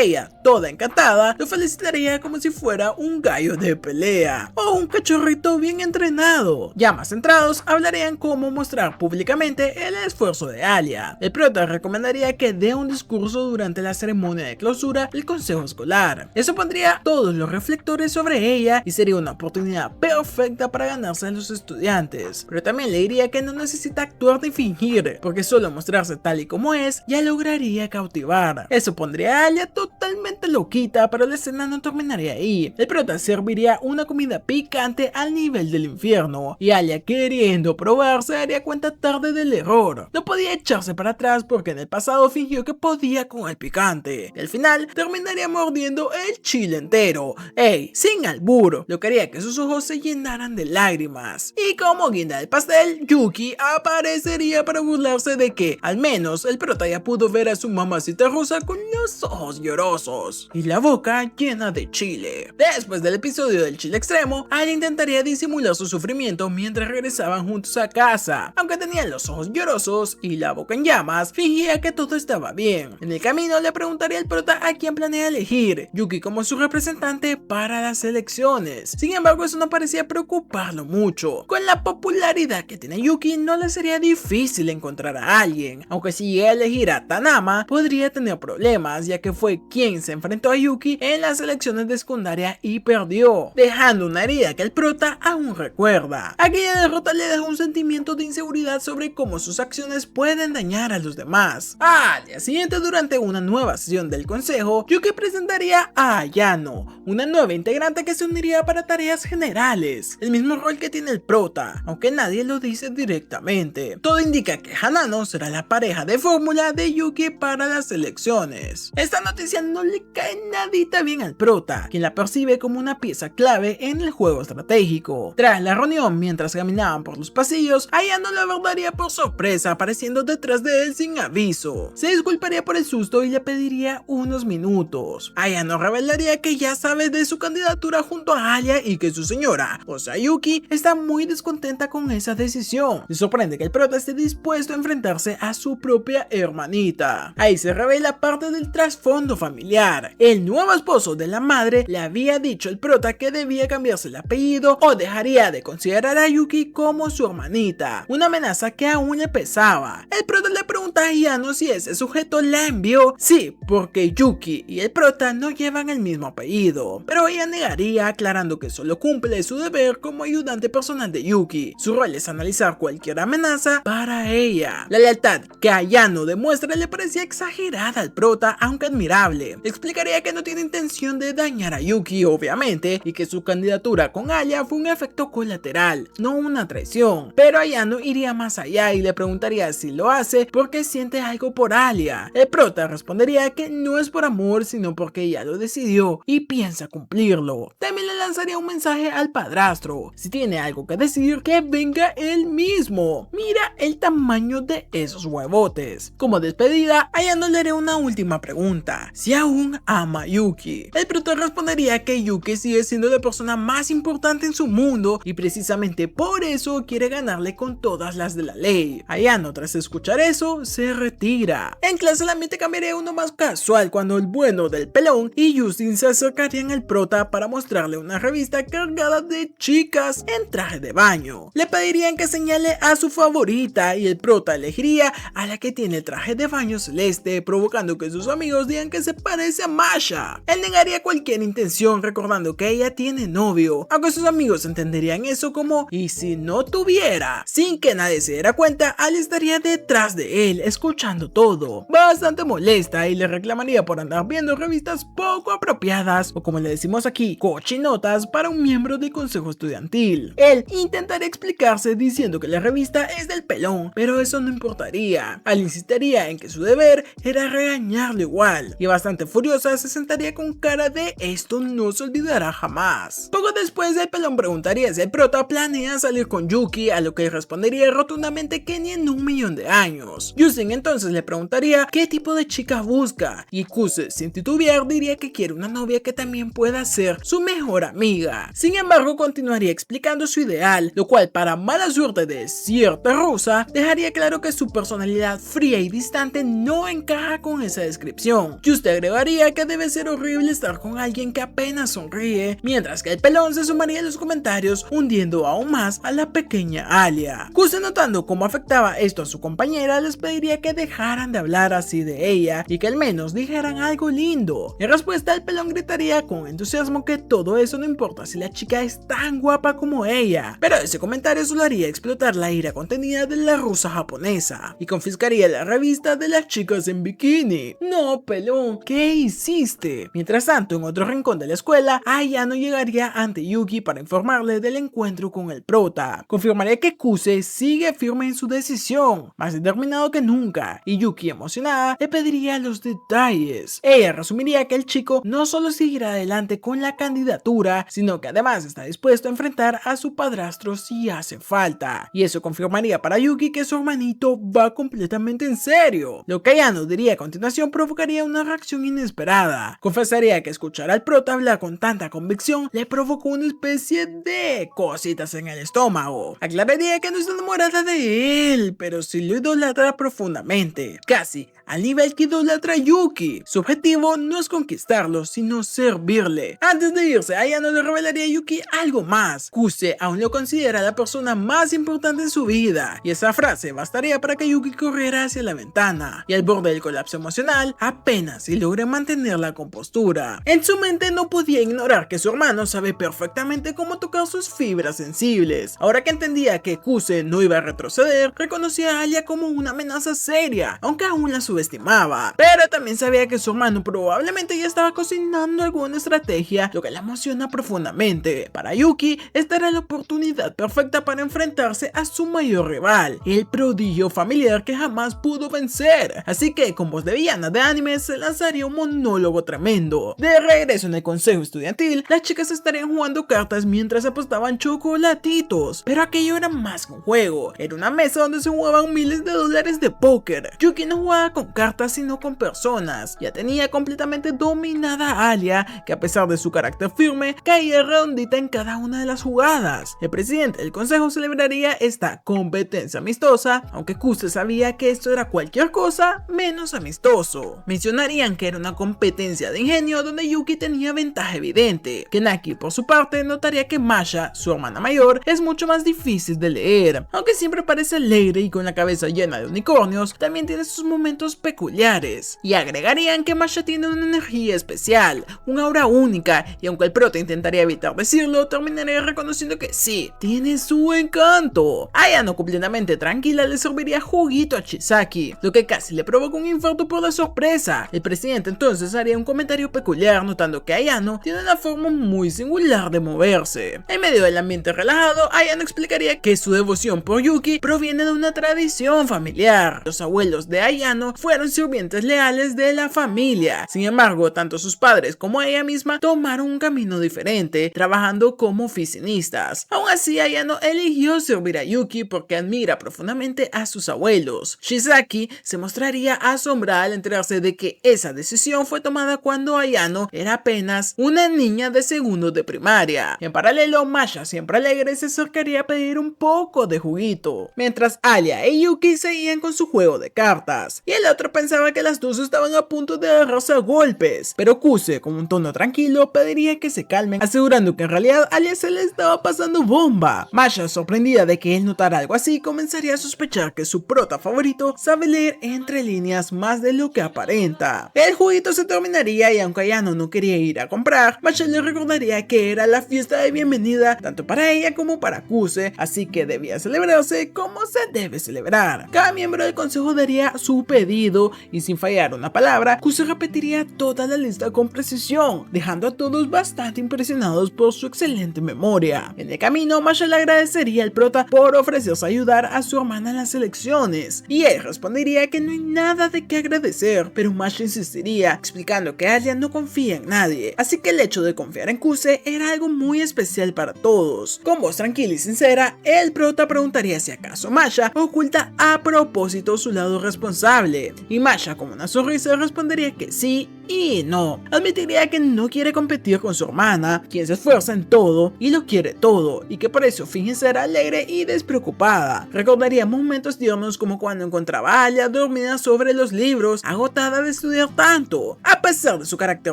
ella, toda encantada, lo felicitaría como si fuera un gallo de pelea o un cachorrito bien entrenado. Ya más centrados, hablarían cómo mostrar públicamente el esfuerzo de Alia. El prota recomendaría que dé un discurso durante la ceremonia de clausura del consejo escolar. Eso pondría todos los reflectores sobre ella y sería una oportunidad perfecta para ganarse a los estudiantes. Pero también le diría que no necesita actuar ni fingir, porque solo mostrarse tal y como es ya lograría cautivar. Eso pondría a Alia totalmente loquita, pero la escena no terminaría ahí. El prota serviría una comida picante al nivel del infierno y Alia, queriendo probar, se daría cuenta tarde del error. No podía echarse para atrás porque en el pasado fingió que podía con el picante y al final terminaría mordiendo el chile entero. Ey, sin albur, lo que haría que sus ojos se llenaran de lágrimas. Y como guinda del pastel, Yuki aparecería para burlarse de que al menos el prota ya pudo ver a su mamacita rusa con los ojos llorosos y la boca llena de chile. Después del episodio del chile extremo, Alia intentaría disimular su sufrimiento mientras regresaban juntos a casa. Aunque tenían los ojos llorosos y la boca en llamas, fingía que todo estaba bien. En el camino le preguntaría al prota a quién planea elegir, Yuki como su representante para las elecciones. Sin embargo, eso no parecía preocuparlo mucho. Con la popularidad que tiene Yuki, no le sería difícil encontrar a alguien, aunque si llega a elegir a Tanama, podría tener problemas, ya que fue quien se enfrentó a Yuki en las elecciones de secundaria y perdió, dejando una herida que el prota aún recuerda. Aquella derrota le dejó un sentimiento de inseguridad sobre cómo sus acciones pueden dañar a los demás. Al día siguiente, durante una nueva sesión del consejo, Yuki presentaría a Ayano, una nueva integrante que se uniría para tareas generales, el mismo rol que tiene el prota, aunque nadie lo dice directamente. Todo indica que Hanano será la pareja de fórmula de Yuki para las elecciones. Esta noticia no le cae nadita bien al prota, quien la percibe como una pieza clave en el juego estratégico. Tras la reunión, mientras caminaban por los pasillos, Ayano lo abordaría por sorpresa, apareciendo detrás de él sin aviso. Se disculparía por el susto y le pediría unos minutos. Ayano revelaría que ya sabe de su candidatura junto a Alia y que su señora, o sea Yuki, está muy descontenta con esa decisión. Le sorprende que el prota esté dispuesto a enfrentarse a su propia hermanita. Ahí se revela parte del trasfondo familiar. El nuevo esposo de la madre le había dicho al prota que debía cambiarse el apellido o dejaría de considerar a Yuki como su hermanita, una amenaza que aún le pesaba. El prota le pregunta a Ayano si ese sujeto la envió. Sí, porque Yuki y el prota no llevan el mismo apellido, pero ella negaría, aclarando que solo cumple su deber como ayudante personal de Yuki. Su rol es analizar cualquier amenaza para ella. La lealtad que Ayano demuestra le parecía exagerada al prota, aunque admirable. Explicaría que no tiene intención de dañar a Yuki, obviamente, y que su candidatura con Alia fue un efecto colateral, no una traición. Pero Ayano iría más más allá y le preguntaría si lo hace porque siente algo por Alia. El prota respondería que no es por amor, sino porque ella lo decidió y piensa cumplirlo. También le lanzaría un mensaje al padrastro: si tiene algo que decir, que venga él mismo. Mira el tamaño de esos huevotes. Como despedida, Ayano le haré una última pregunta: si aún ama a Yuki. El prota respondería que Yuki sigue siendo la persona más importante en su mundo y precisamente por eso quiere ganarle con todas las de la ley. Ayano, tras escuchar eso, se retira. En clase el ambiente cambiaría a uno más casual cuando el bueno del pelón y Justin se acercarían al prota para mostrarle una revista cargada de chicas en traje de baño. Le pedirían que señale a su favorita y el prota elegiría a la que tiene el traje de baño celeste, provocando que sus amigos digan que se parece a Masha. Él negaría cualquier intención, recordando que ella tiene novio, aunque sus amigos entenderían eso como "y si no tuviera". Sin que nadie se diera cuenta, Alia estaría detrás de él, escuchando todo, bastante molesta, y le reclamaría por andar viendo revistas poco apropiadas, o como le decimos aquí, cochinotas, para un miembro del consejo estudiantil. Él intentaría explicarse diciendo que la revista es del pelón, pero eso no importaría. Alia insistiría en que su deber era regañarlo igual, y bastante furiosa se sentaría con cara de "esto no se olvidará jamás". Poco después, el pelón preguntaría si el prota planea salir con Yuki, a lo que él respondería rotundamente que ni en 1.000.000 de años. Justin entonces le preguntaría qué tipo de chica busca, y Kuse, sin titubear, diría que quiere una novia que también pueda ser su mejor amiga. Sin embargo, continuaría explicando su ideal, lo cual, para mala suerte de cierta rusa, dejaría claro que su personalidad fría y distante no encaja con esa descripción. Justin agregaría que debe ser horrible estar con alguien que apenas sonríe, mientras que el pelón se sumaría a los comentarios, hundiendo aún más a la pequeña Alia. Kuse, notando cómo afectaba esto a su compañera, les pediría que dejaran de hablar así de ella y que al menos dijeran algo lindo. En respuesta, el pelón gritaría con entusiasmo que todo eso no importa si la chica es tan guapa como ella, pero ese comentario solo haría explotar la ira contenida de la rusa japonesa y confiscaría la revista de las chicas en bikini. No, pelón, ¿qué hiciste? Mientras tanto, en otro rincón de la escuela, Ayano llegaría ante Yuki para informarle del encuentro con el prota. Confirmaría que Kuse sigue firme en su decisión, más determinado que nunca, y Yuki, emocionada, le pediría los detalles. Ella resumiría que el chico no solo seguirá adelante con la candidatura, sino que además está dispuesto a enfrentar a su padrastro si hace falta, y eso confirmaría para Yuki que su hermanito va completamente en serio. Lo que Ayano diría a continuación provocaría una reacción inesperada. Confesaría que escuchar al prota hablar con tanta convicción le provocó una especie de cositas en el estómago. Aclararía que no está enamorada de él, pero sí lo idolatra profundamente, casi al nivel que idolatra a Yuki. Su objetivo no es conquistarlo, sino servirle. Antes de irse, Ayano le revelaría a Yuki algo más. Kuse aún lo considera la persona más importante en su vida, y esa frase bastaría para que Yuki corriera hacia la ventana, y al borde del colapso emocional, apenas si logra mantener la compostura. En su mente no podía ignorar que su hermano sabe perfectamente cómo tocar sus fibras sensibles. Ahora que entendía que Kuse no iba a retroceder, reconocía a Alia como una amenaza seria, aunque aún la subestimaba. Pero también sabía que su hermano probablemente ya estaba cocinando alguna estrategia, lo que la emociona profundamente. Para Yuki, esta era la oportunidad perfecta para enfrentarse a su mayor rival, el prodigio familiar que jamás pudo vencer. Así que, con voz de villana de anime, se lanzaría un monólogo tremendo. De regreso en el consejo estudiantil, las chicas estarían jugando cartas mientras apostaban chocolatitos, pero aquello era más que un juego. Era una mesa donde se jugaban miles de dólares de póker. Yuki no jugaba con cartas sino con personas. Ya tenía completamente dominada a Alia, que a pesar de su carácter firme, caía redondita en cada una de las jugadas. El presidente del consejo celebraría esta competencia amistosa, aunque Kuse sabía que esto era cualquier cosa menos amistoso. Mencionarían que era una competencia de ingenio donde Yuki tenía ventaja evidente. Kenaki, por su parte, notaría que Masha, su hermana mayor, es mucho más difícil de leer. Aunque siempre parece alegre y con la cabeza llena de unicornios, también tiene sus momentos peculiares. Y agregarían que Masha tiene una energía especial, un aura única, y aunque el prota intentaría evitar decirlo, terminaría reconociendo que sí, tiene su encanto. Ayano, completamente tranquila, le serviría juguito a Chisaki, lo que casi le provoca un infarto por la sorpresa. El presidente entonces haría un comentario peculiar, notando que Ayano tiene una forma muy singular de moverse. En medio del ambiente relajado, Ayano explicaría que su devoción por Yuki Yuki proviene de una tradición familiar. Los abuelos de Ayano fueron sirvientes leales de la familia. Sin embargo, tanto sus padres como ella misma tomaron un camino diferente, trabajando como oficinistas. Aún así, Ayano eligió servir a Yuki porque admira profundamente a sus abuelos. Shisaki se mostraría asombrada al enterarse de que esa decisión fue tomada cuando Ayano era apenas una niña de segundo de primaria. En paralelo, Masha, siempre alegre, se acercaría a pedir un poco de juguito, mientras Alia y Yuki seguían con su juego de cartas, y el otro pensaba que las dos estaban a punto de agarrarse a golpes, pero Kuse, con un tono tranquilo, pediría que se calmen, asegurando que en realidad Alia se le estaba pasando bomba. Masha, sorprendida de que él notara algo así, comenzaría a sospechar que su prota favorito sabe leer entre líneas más de lo que aparenta. El juguito se terminaría y aunque Ayano no quería ir a comprar, Masha le recordaría que era la fiesta de bienvenida tanto para ella como para Kuse, así que debía celebrarse como se debe celebrar. Cada miembro del consejo daría su pedido y sin fallar una palabra, Kuse repetiría toda la lista con precisión, dejando a todos bastante impresionados por su excelente memoria. En el camino, Masha le agradecería al prota por ofrecerse a ayudar a su hermana en las elecciones, y él respondería que no hay nada de qué agradecer, pero Masha insistiría, explicando que Alia no confía en nadie, así que el hecho de confiar en Kuse era algo muy especial para todos. Con voz tranquila y sincera, el prota preguntaría si acaso Masha oculta a propósito su lado responsable, y Masha con una sonrisa respondería que sí y no. Admitiría que no quiere competir con su hermana, quien se esfuerza en todo y lo quiere todo, y que por eso finge ser alegre y despreocupada. Recordaría momentos tiernos como cuando encontraba a Alia dormida sobre los libros, agotada de estudiar tanto. A pesar de su carácter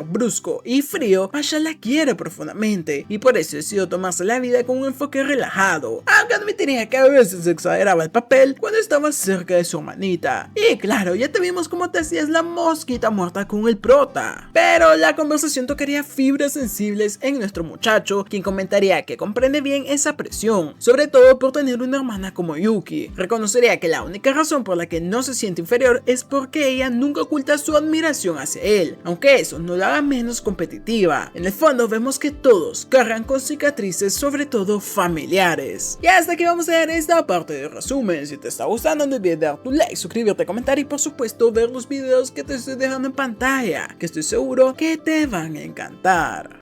brusco y frío, Masha la quiere profundamente, y por eso decidió tomarse la vida con un enfoque relajado, aunque admitiría que a veces exageraba el papel cuando estaba cerca de su hermanita. Y claro, ya te vimos cómo te hacías la mosquita muerta con el prota. Pero la conversación tocaría fibras sensibles en nuestro muchacho, quien comentaría que comprende bien esa presión, sobre todo por tener una hermana como Yuki. Reconocería que la única razón por la que no se siente inferior es porque ella nunca oculta su admiración hacia él, aunque eso no la haga menos competitiva. En el fondo vemos que todos cargan con cicatrices, sobre todo familiares. Y hasta aquí vamos a ver esta parte del resumen. Si te está gustando, no olvides dar tu like, suscribirte, comentar y por supuesto ver los videos que te estoy dejando en pantalla, que estoy seguro que te van a encantar.